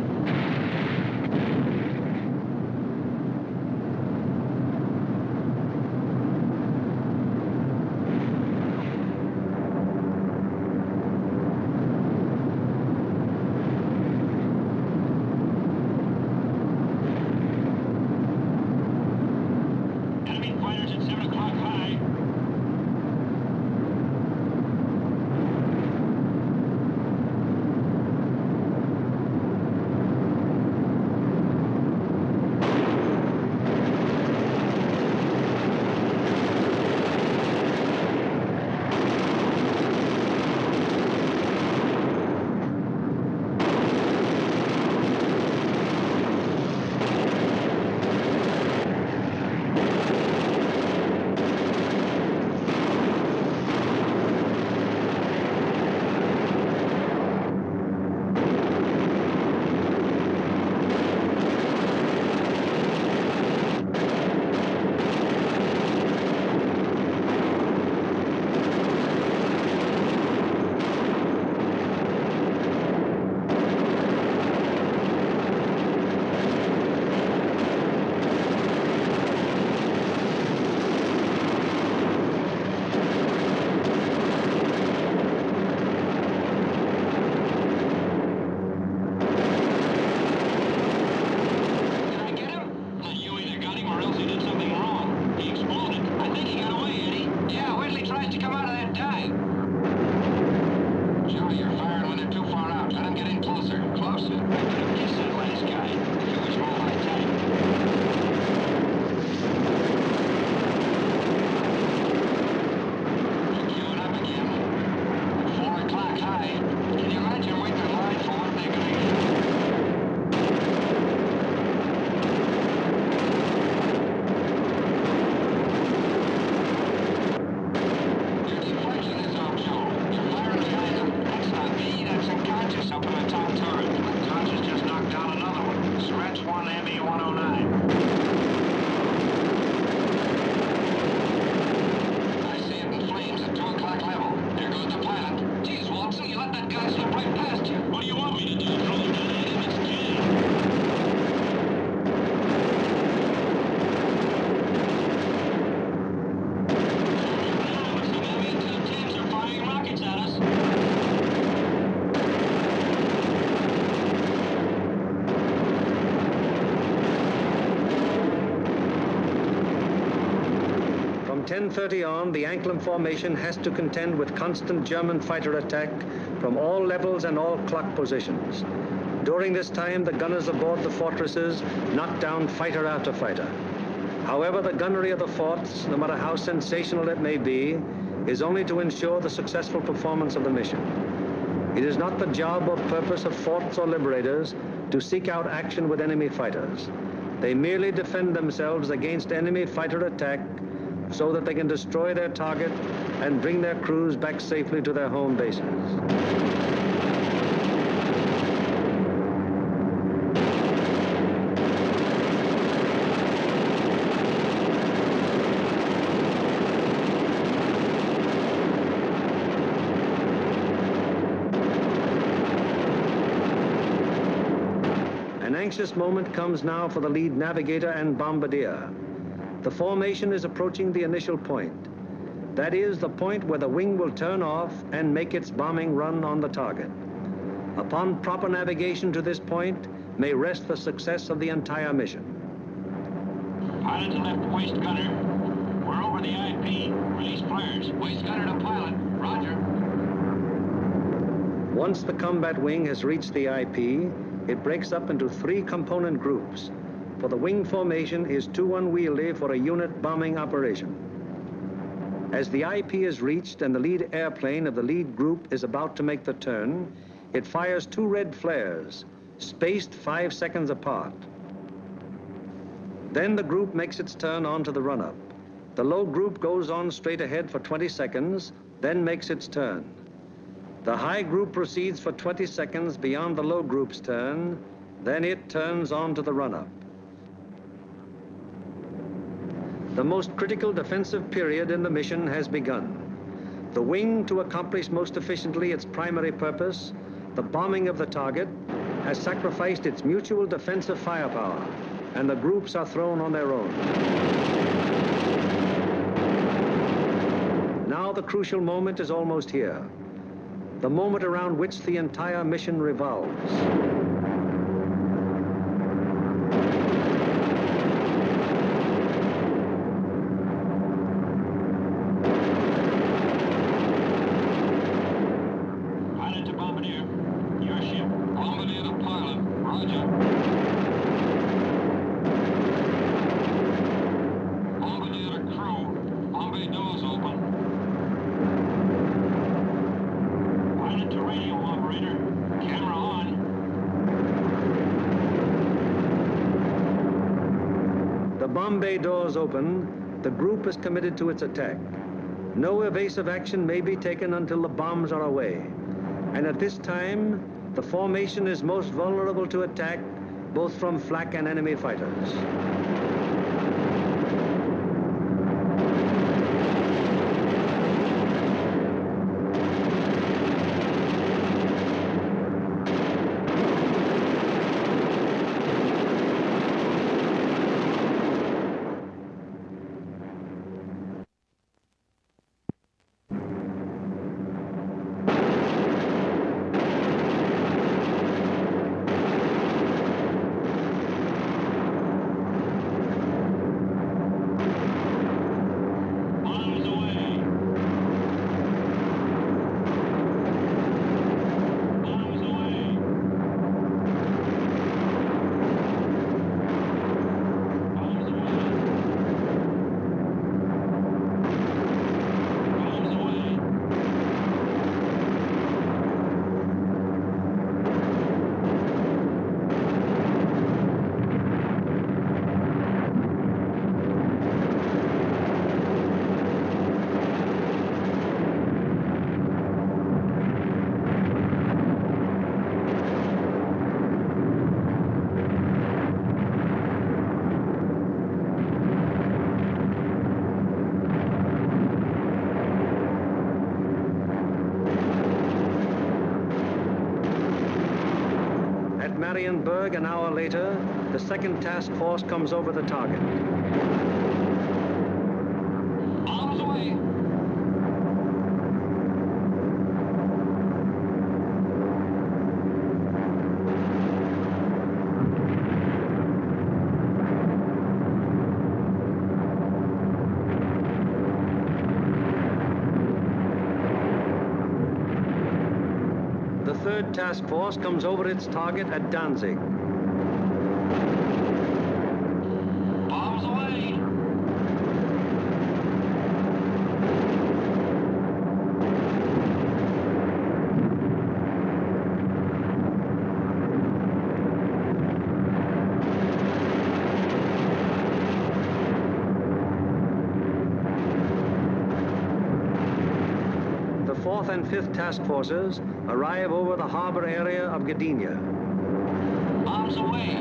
From 10:30 on, the Anklam formation has to contend with constant German fighter attack from all levels and all clock positions. During this time, the gunners aboard the fortresses knock down fighter after fighter. However, the gunnery of the forts, no matter how sensational it may be, is only to ensure the successful performance of the mission. It is not the job or purpose of forts or liberators to seek out action with enemy fighters. They merely defend themselves against enemy fighter attack so that they can destroy their target and bring their crews back safely to their home bases. An anxious moment comes now for the lead navigator and bombardier. The formation is approaching the initial point. That is the point where the wing will turn off and make its bombing run on the target. Upon proper navigation to this point may rest the success of the entire mission. Pilot to left, waist gunner. We're over the IP. Release flares. Waist gunner to pilot. Roger. Once the combat wing has reached the IP, it breaks up into 3 component groups, for the wing formation is too unwieldy for a unit bombing operation. As the IP is reached and the lead airplane of the lead group is about to make the turn, it fires 2 red flares, spaced 5 seconds apart. Then the group makes its turn onto the run-up. The low group goes on straight ahead for 20 seconds, then makes its turn. The high group proceeds for 20 seconds beyond the low group's turn, then it turns onto the run-up. The most critical defensive period in the mission has begun. The wing, to accomplish most efficiently its primary purpose, the bombing of the target, has sacrificed its mutual defensive firepower, and the groups are thrown on their own. Now the crucial moment is almost here, the moment around which the entire mission revolves. Bomb bay doors open, the group is committed to its attack. No evasive action may be taken until the bombs are away. And at this time, the formation is most vulnerable to attack, both from flak and enemy fighters. Burg, an hour later, the second task force comes over the target. Bombs away. The third task force comes over its target at Danzig. Bombs away. The 4th and 5th task forces arrive over the harbor area of Gdynia. Bombs away.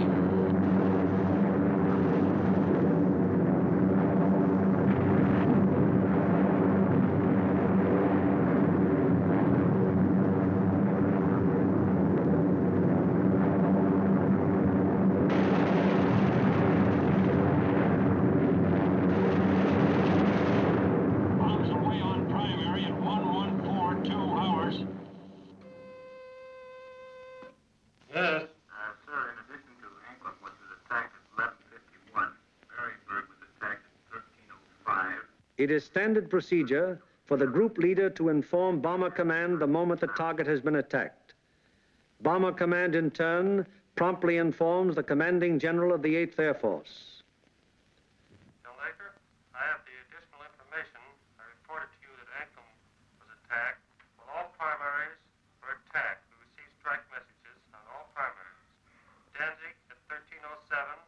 Bombs away on It is standard procedure for the group leader to inform Bomber Command the moment the target has been attacked. Bomber Command, in turn, promptly informs the commanding general of the 8th Air Force. General Laker, I have the additional information. I reported to you that Anklam was attacked. Well, all primaries were attacked. We received strike messages on all primaries. Danzig at 1307,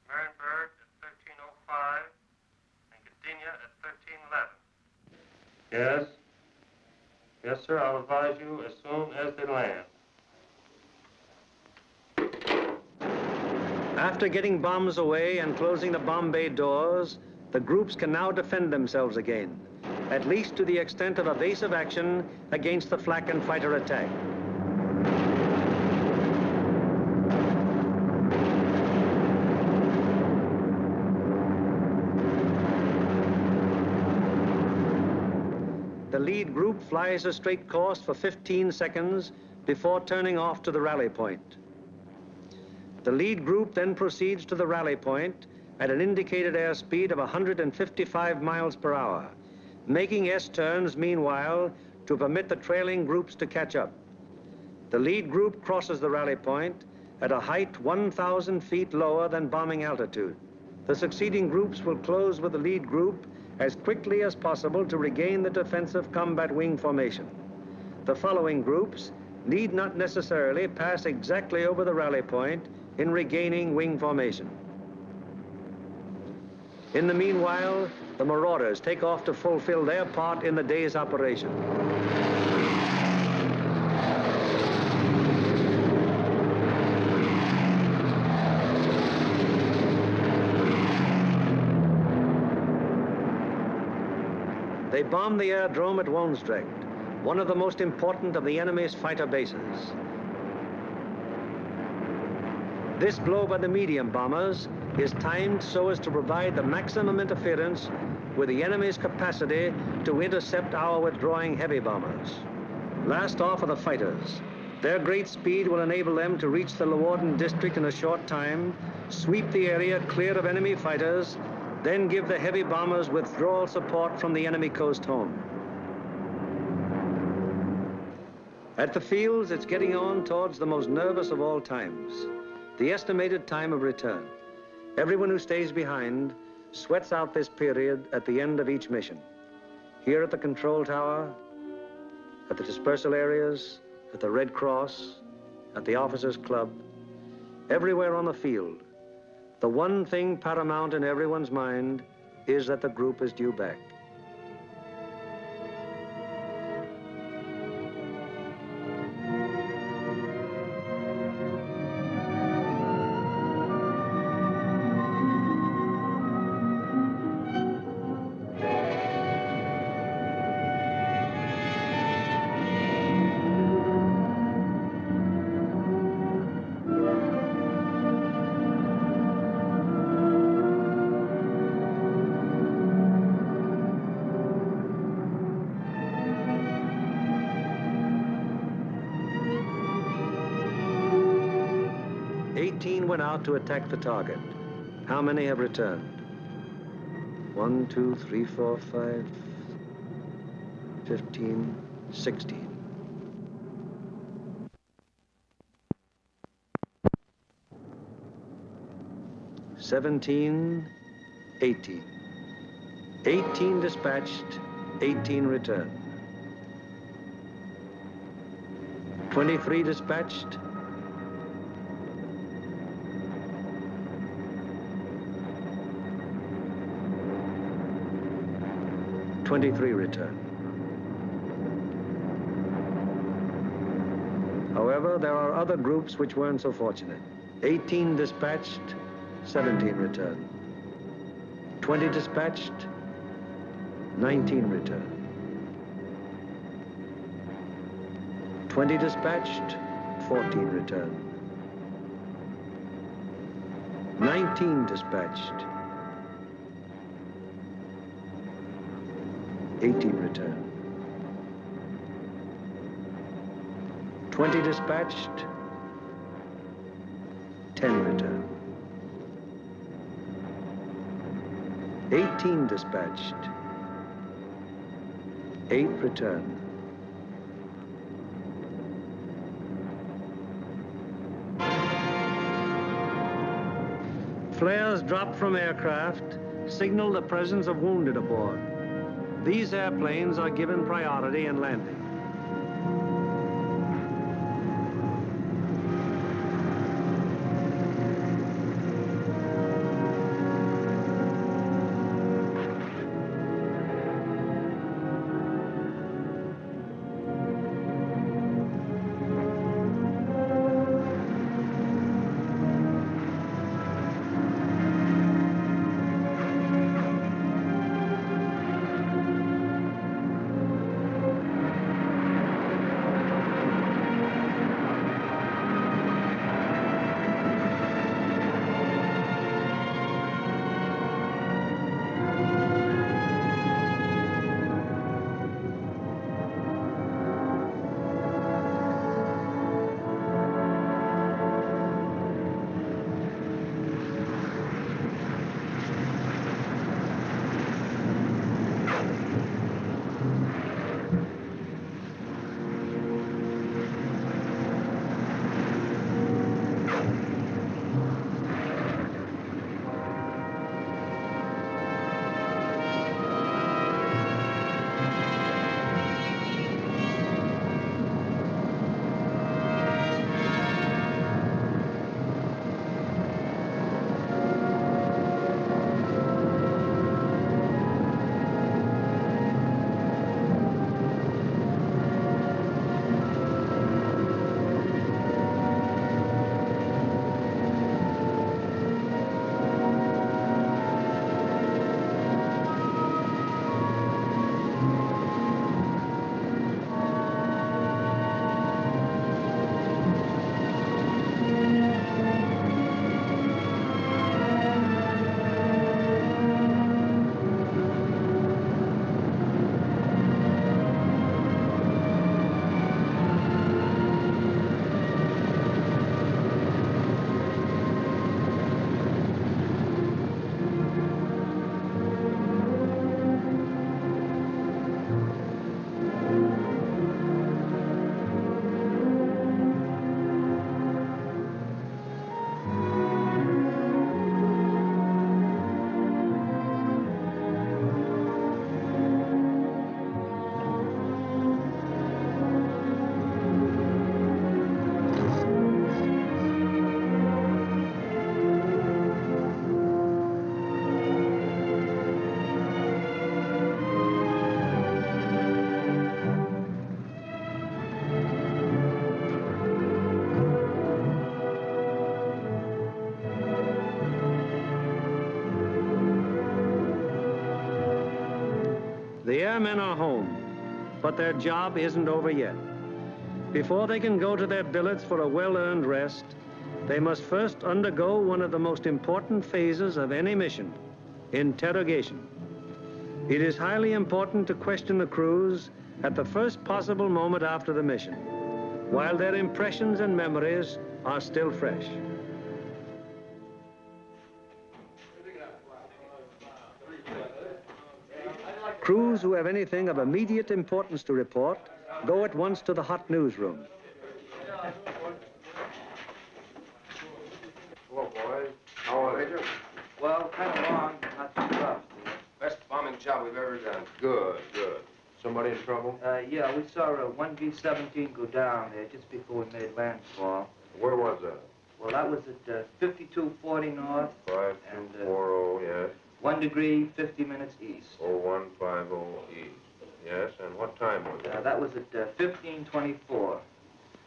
Marienburg at 1305, and Gdynia at 1311. Yes? Yes, sir, I'll advise you as soon as they land. After getting bombs away and closing the bomb bay doors, the groups can now defend themselves again, at least to the extent of evasive action against the flak and fighter attack. The lead group flies a straight course for 15 seconds before turning off to the rally point. The lead group then proceeds to the rally point at an indicated airspeed of 155 miles per hour, making S-turns meanwhile to permit the trailing groups to catch up. The lead group crosses the rally point at a height 1,000 feet lower than bombing altitude. The succeeding groups will close with the lead group as quickly as possible to regain the defensive combat wing formation. The following groups need not necessarily pass exactly over the rally point in regaining wing formation. In the meanwhile, the Marauders take off to fulfill their part in the day's operation. They bomb the aerodrome at Woensdrecht, one of the most important of the enemy's fighter bases. This blow by the medium bombers is timed so as to provide the maximum interference with the enemy's capacity to intercept our withdrawing heavy bombers. Last off are the fighters. Their great speed will enable them to reach the Leeuwarden district in a short time, sweep the area clear of enemy fighters, then give the heavy bombers withdrawal support from the enemy coast home. At the fields, it's getting on towards the most nervous of all times, the estimated time of return. Everyone who stays behind sweats out this period at the end of each mission. Here at the control tower, at the dispersal areas, at the Red Cross, at the Officers' Club, everywhere on the field, the one thing paramount in everyone's mind is that the group is due back. Went out to attack the target. How many have returned? 1, 2, 3, 4, 5, 15, 16. $17, 18. 18 dispatched, 18 returned. 23 dispatched, 23 returned. However, there are other groups which weren't so fortunate. 18 dispatched, 17 returned. 20 dispatched, 19 returned. 20 dispatched, 14 returned. 19 dispatched, 18 returned. 20 dispatched, 10 returned. 18 dispatched, 8 return. Flares dropped from aircraft signal the presence of wounded aboard. These airplanes are given priority in landing. The airmen are home, but their job isn't over yet. Before they can go to their billets for a well-earned rest, they must first undergo one of the most important phases of any mission, interrogation. It is highly important to question the crews at the first possible moment after the mission, while their impressions and memories are still fresh. Crews who have anything of immediate importance to report go at once to the hot newsroom. Hello, boys. How are they? Well, kind of long, but not too rough. Best bombing job we've ever done. Good, good. Somebody in trouble? Yeah, we saw a 1B-17 go down there just before we made landfall. Where was that? Well, that was at 5240 north. 5240, yes. 1 degree, 50 minutes east. 0150 east. Yes, and what time was it? That was at 1524.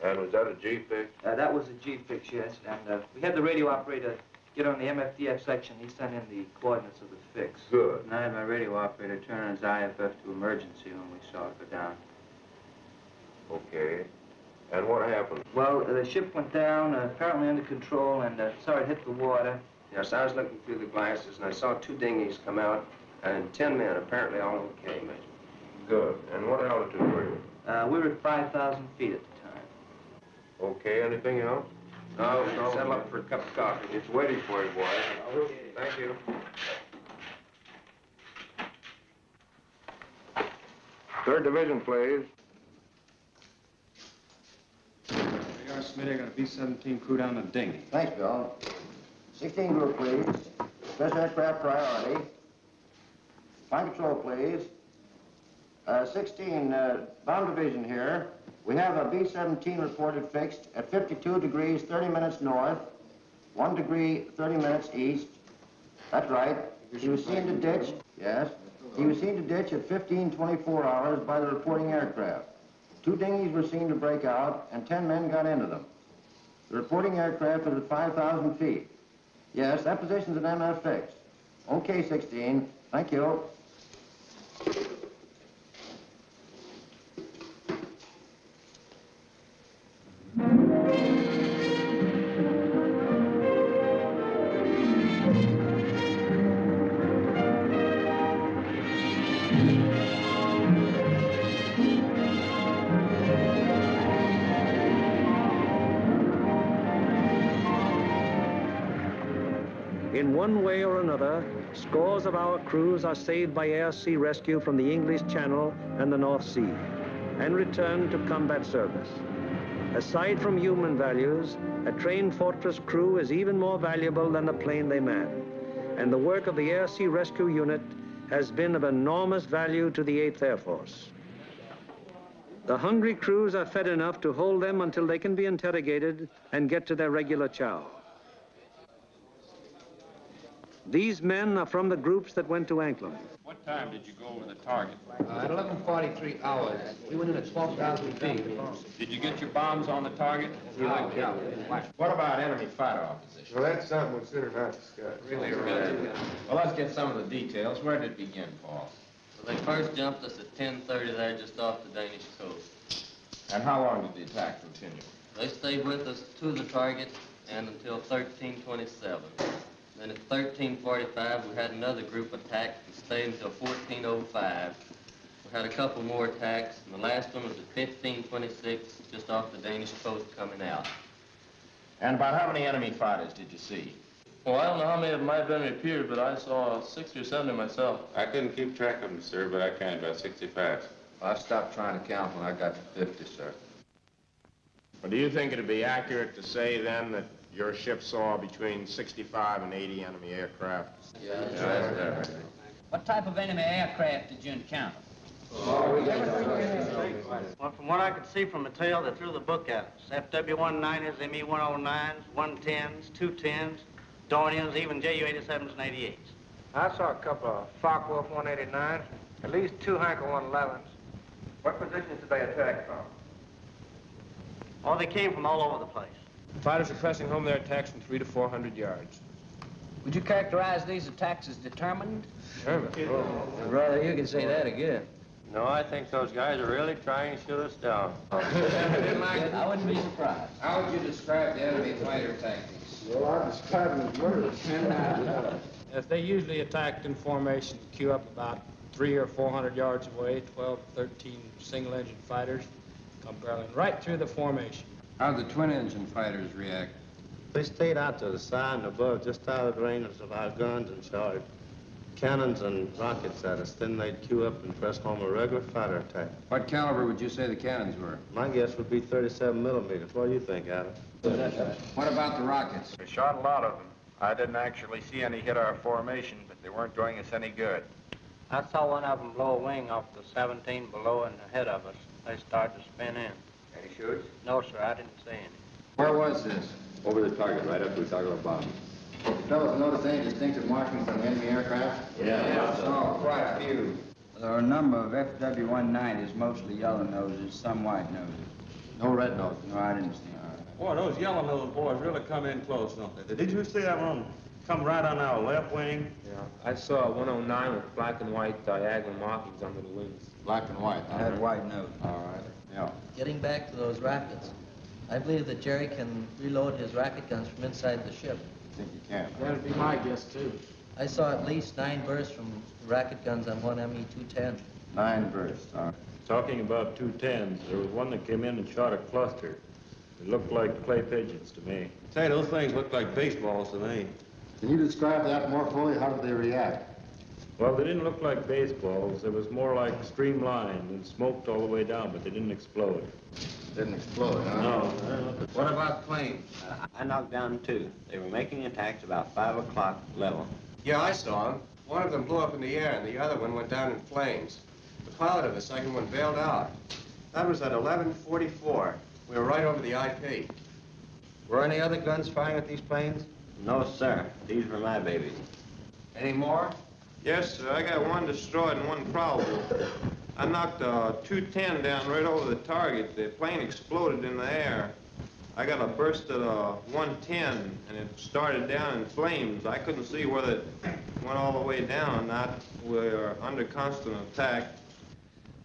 And was that a G-fix? That was a G-fix, yes. And we had the radio operator get on the MFDF section. He sent in the coordinates of the fix. Good. And I had my radio operator turn on his IFF to emergency when we saw it go down. Okay. And what happened? Well, the ship went down, apparently under control, and saw it hit the water. Yes, I was looking through the glasses, and I saw 2 dinghies come out, and 10 men, apparently all okay, Major. Good. And what altitude were you? We were at 5,000 feet at the time. Okay, anything else? No, settle up for a cup of coffee. It's waiting for you, boys. Thank you. Third Division, please. We are, Smitty. I got a B-17 crew down the dinghy. Thanks, Bill. 16 group, please. Special aircraft priority. Flight control, please. 16, bomb division here. We have a B-17 reported fixed at 52 degrees, 30 minutes north, 1 degree, 30 minutes east. That's right. He was seen to ditch, yes. He was seen to ditch at 15:24 hours by the reporting aircraft. 2 dinghies were seen to break out, and 10 men got into them. The reporting aircraft is at 5,000 feet. Yes, that position's an MF fixed. Okay, 16. Thank you. In one way or another, scores of our crews are saved by air-sea rescue from the English Channel and the North Sea and returned to combat service. Aside from human values, a trained fortress crew is even more valuable than the plane they man. And the work of the air-sea rescue unit has been of enormous value to the 8th Air Force. The hungry crews are fed enough to hold them until they can be interrogated and get to their regular chow. These men are from the groups that went to Anklam. What time did you go over the target? At 11:43 hours. We went in at 12,000 feet. Did you get your bombs on the target? Yeah. What about enemy fighter opposition? Well, that's something we'll soon have to discuss. Really? Well, let's get some of the details. Where did it begin, Paul? Well, they first jumped us at 10:30 there just off the Danish coast. And how long did the attack continue? They stayed with us to the target and until 13:27. Then at 13:45, we had another group attack and stayed until 14:05. We had a couple more attacks, and the last one was at 15:26, just off the Danish coast coming out. And about how many enemy fighters did you see? Well, I don't know how many of them might have been repeated, but I saw 60 or 70 myself. I couldn't keep track of them, sir, but I counted about 65. I stopped trying to count when I got to 50, sir. Well, do you think it'd be accurate to say, then, that your ship saw between 65 and 80 enemy aircraft? Yeah, that's right. What type of enemy aircraft did you encounter? Well, from what I could see from the tail, they threw the book at us. FW-19s, ME-109s, 110s, 210s, Dorniers, even Ju-87s and 88s. I saw a couple of Focke-Wulf 189s, at least 2 Heinkel 111s. What positions did they attack from? Oh, they came from all over the place. Fighters are pressing home their attacks from 300 to 400 yards. Would you characterize these attacks as determined? Determined? Oh. Brother, you can say that again. No, I think those guys are really trying to shoot us down. I wouldn't be surprised. How would you describe the enemy fighter tactics? Well, I describe them as murder. Yes, they usually attacked in formation, queue up about 300 or 400 yards away, 12 to 13 single-engine fighters, come barreling right through the formation. How'd the twin-engine fighters react? They stayed out to the side and above, just out of the range of our guns, and charged cannons and rockets at us. Then they'd queue up and press home a regular fighter attack. What caliber would you say the cannons were? My guess would be 37 millimeters. What do you think, Adam? What about the rockets? We shot a lot of them. I didn't actually see any hit our formation, but they weren't doing us any good. I saw one of them blow a wing off the 17 below and ahead of us. They started to spin in. Any shoots? No, sir, I didn't see any. Where was this? Over the target, right after we talked about bombs. Fellows notice any distinctive markings on enemy aircraft? Yeah. Oh, quite a few. There are a number of FW-190s, mostly yellow noses, some white noses. No red nose. No, I didn't see. Boy, those yellow-nosed boys really come in close, don't they? Did you see that one come right on our left wing? Yeah, I saw a 109 with black and white diagonal markings under the wings. Black and white, I had white nose. All right. Yeah. Getting back to those rockets, I believe that Jerry can reload his rocket guns from inside the ship. I think you can. That'd be my guess, too. I saw at least 9 bursts from rocket guns on one ME-210. 9 bursts, all right. Talking about 210s, there was one that came in and shot a cluster. It looked like clay pigeons to me. Say, those things look like baseballs to me. Can you describe that more fully? How did they react? Well, they didn't look like baseballs. They was more like streamlined and smoked all the way down, but they didn't explode. Didn't explode, huh? No. What about planes? I knocked down 2. They were making attacks about 5 o'clock level. Yeah, I saw them. One of them blew up in the air, and the other one went down in flames. The pilot of the second one bailed out. That was at 11:44. We were right over the IP. Were any other guns firing at these planes? No, sir. These were my babies. Any more? Yes, sir. I got one destroyed and one probable. I knocked a 210 down right over the target. The plane exploded in the air. I got a burst at a 110, and it started down in flames. I couldn't see whether it went all the way down or not. We were under constant attack.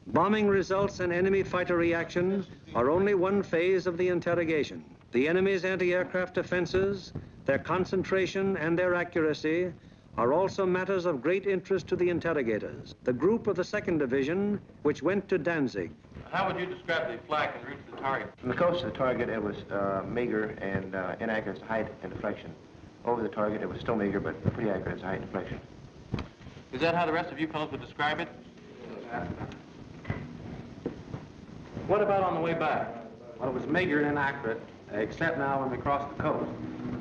Bombing results and enemy fighter reaction are only one phase of the interrogation. The enemy's anti-aircraft defenses, their concentration and their accuracy are also matters of great interest to the interrogators. The group of the 2nd Division, which went to Danzig. How would you describe the flak en route to the target? From the coast to the target, it was meager and inaccurate as to height and deflection. Over the target, it was still meager, but pretty accurate as to height and deflection. Is that how the rest of you fellows would describe it? What about on the way back? Well, it was meager and inaccurate, except now when we crossed the coast.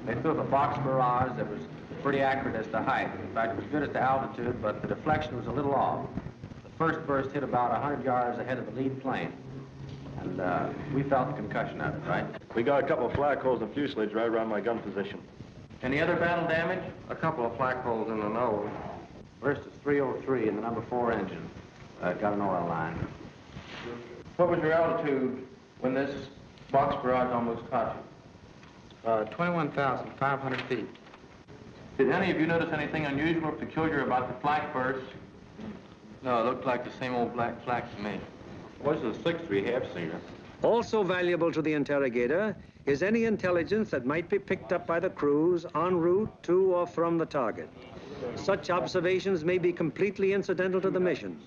They threw the box barrage that was pretty accurate as to height. In fact, it was good at the altitude, but the deflection was a little off. The first burst hit about 100 yards ahead of the lead plane, and we felt the concussion of it, right? We got a couple of flak holes in fuselage right around my gun position. Any other battle damage? A couple of flak holes in the nose. First is 303 in the number 4 engine. Got an oil line. What was your altitude when this box barrage almost caught you? 21,500 feet. Did any of you notice anything unusual or peculiar about the flak burst? No, it looked like the same old black flak to me. What's the 6th we have seen her? Also valuable to the interrogator is any intelligence that might be picked up by the crews en route to or from the target. Such observations may be completely incidental to the mission,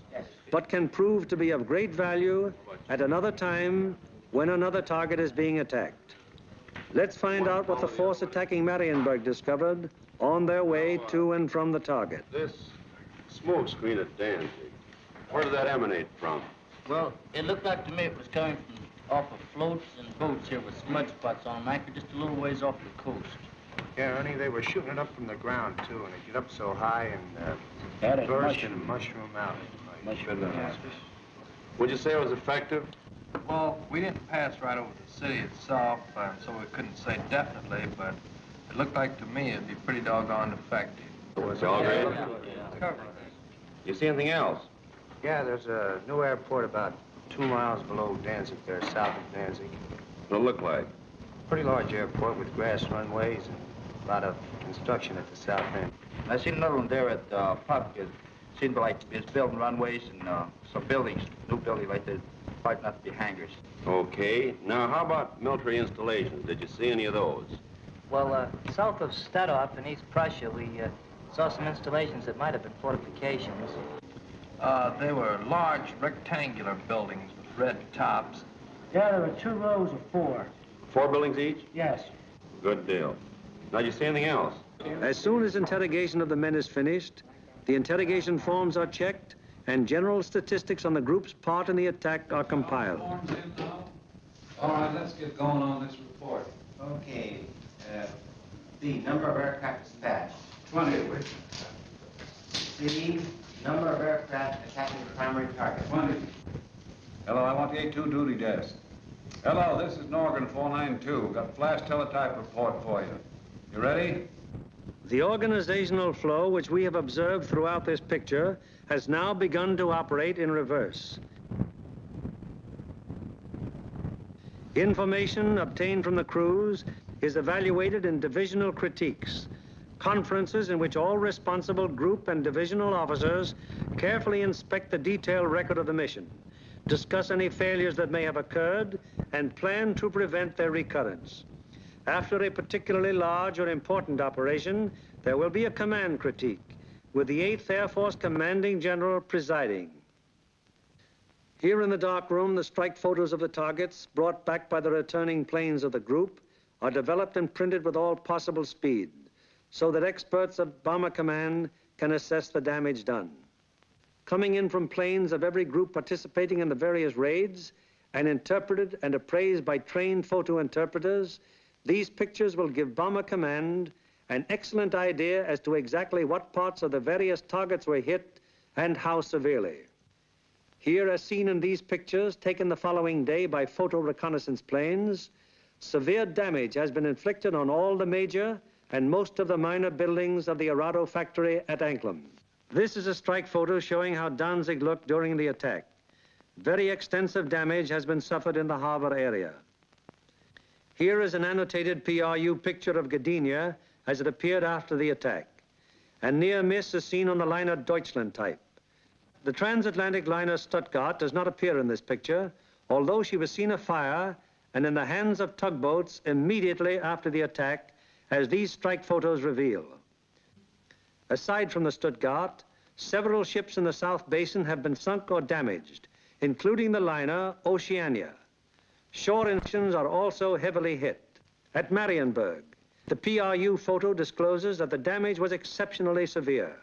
but can prove to be of great value at another time when another target is being attacked. Let's find out what the force attacking Marienburg discovered on their way to and from the target. This smoke screen at Danzig, where did that emanate from? Well, it looked like to me it was coming from off of floats and boats here with smudge spots on them, anchored just a little ways off the coast. Yeah, Ernie, they were shooting it up from the ground, too, and it get up so high and burst and mushroom out. Would you say it was effective? Well, we didn't pass right over the city itself, so we couldn't say definitely, but it looked like to me it'd be pretty doggone effective. It's all great. You see anything else? Yeah, there's a new airport about 2 miles below Danzig there, south of Danzig. What'd it look like? Pretty large airport with grass runways and a lot of construction at the south end. I seen another one there at Puck. It seemed like it's building runways and some buildings, new buildings like they're quite not to be hangars. Okay. Now, how about military installations? Did you see any of those? Well, south of Stadtdorf in East Prussia, we saw some installations that might have been fortifications. They were large rectangular buildings with red tops. Yeah, there were 2 rows of 4. 4 buildings each? Yes. Good deal. Now, did you see anything else? As soon as interrogation of the men is finished, the interrogation forms are checked and general statistics on the group's part in the attack are compiled. All right, let's get going on this report. Okay. B, number of aircraft dispatched. 20. C, number of aircraft attacking the primary target. 20. Hello, I want the A2 duty desk. Hello, this is Norgan 492. Got flash teletype report for you. You ready? The organizational flow which we have observed throughout this picture has now begun to operate in reverse. Information obtained from the crews is evaluated in divisional critiques, conferences in which all responsible group and divisional officers carefully inspect the detailed record of the mission, discuss any failures that may have occurred, and plan to prevent their recurrence. After a particularly large or important operation, there will be a command critique, with the 8th Air Force Commanding General presiding. Here in the dark room, the strike photos of the targets brought back by the returning planes of the group are developed and printed with all possible speed, so that experts of Bomber Command can assess the damage done. Coming in from planes of every group participating in the various raids and interpreted and appraised by trained photo interpreters, these pictures will give Bomber Command an excellent idea as to exactly what parts of the various targets were hit and how severely. Here, as seen in these pictures taken the following day by photo reconnaissance planes, severe damage has been inflicted on all the major and most of the minor buildings of the Arado factory at Anklam. This is a strike photo showing how Danzig looked during the attack. Very extensive damage has been suffered in the harbor area. Here is an annotated PRU picture of Gdynia as it appeared after the attack. A near miss is seen on the liner Deutschland type. The transatlantic liner Stuttgart does not appear in this picture, although she was seen afire and in the hands of tugboats immediately after the attack, as these strike photos reveal. Aside from the Stuttgart, several ships in the South Basin have been sunk or damaged, including the liner Oceania. Shore engines are also heavily hit. At Marienburg, the PRU photo discloses that the damage was exceptionally severe,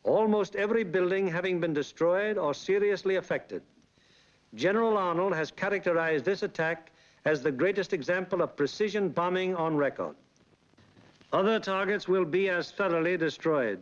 almost every building having been destroyed or seriously affected. General Arnold has characterized this attack as the greatest example of precision bombing on record. Other targets will be as thoroughly destroyed.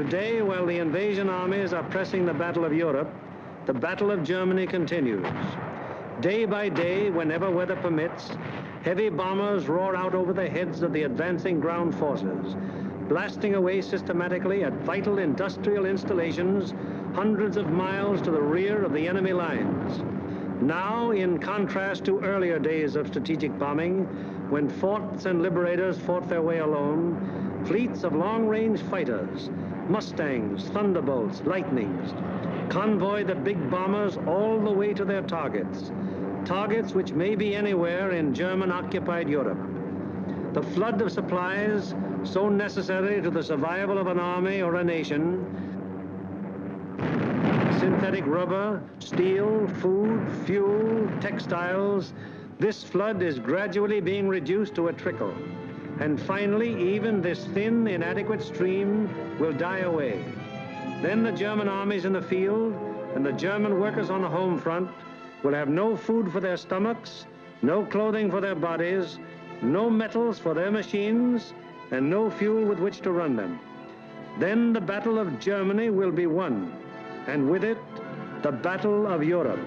Today, while the invasion armies are pressing the Battle of Europe, the Battle of Germany continues. Day by day, whenever weather permits, heavy bombers roar out over the heads of the advancing ground forces, blasting away systematically at vital industrial installations hundreds of miles to the rear of the enemy lines. Now, in contrast to earlier days of strategic bombing, when forts and liberators fought their way alone, fleets of long-range fighters, Mustangs, Thunderbolts, Lightnings, convoy the big bombers all the way to their targets, targets which may be anywhere in German-occupied Europe. The flood of supplies, so necessary to the survival of an army or a nation, synthetic rubber, steel, food, fuel, textiles, this flood is gradually being reduced to a trickle. And finally, even this thin, inadequate stream will die away. Then the German armies in the field and the German workers on the home front will have no food for their stomachs, no clothing for their bodies, no metals for their machines, and no fuel with which to run them. Then the Battle of Germany will be won, and with it, the Battle of Europe.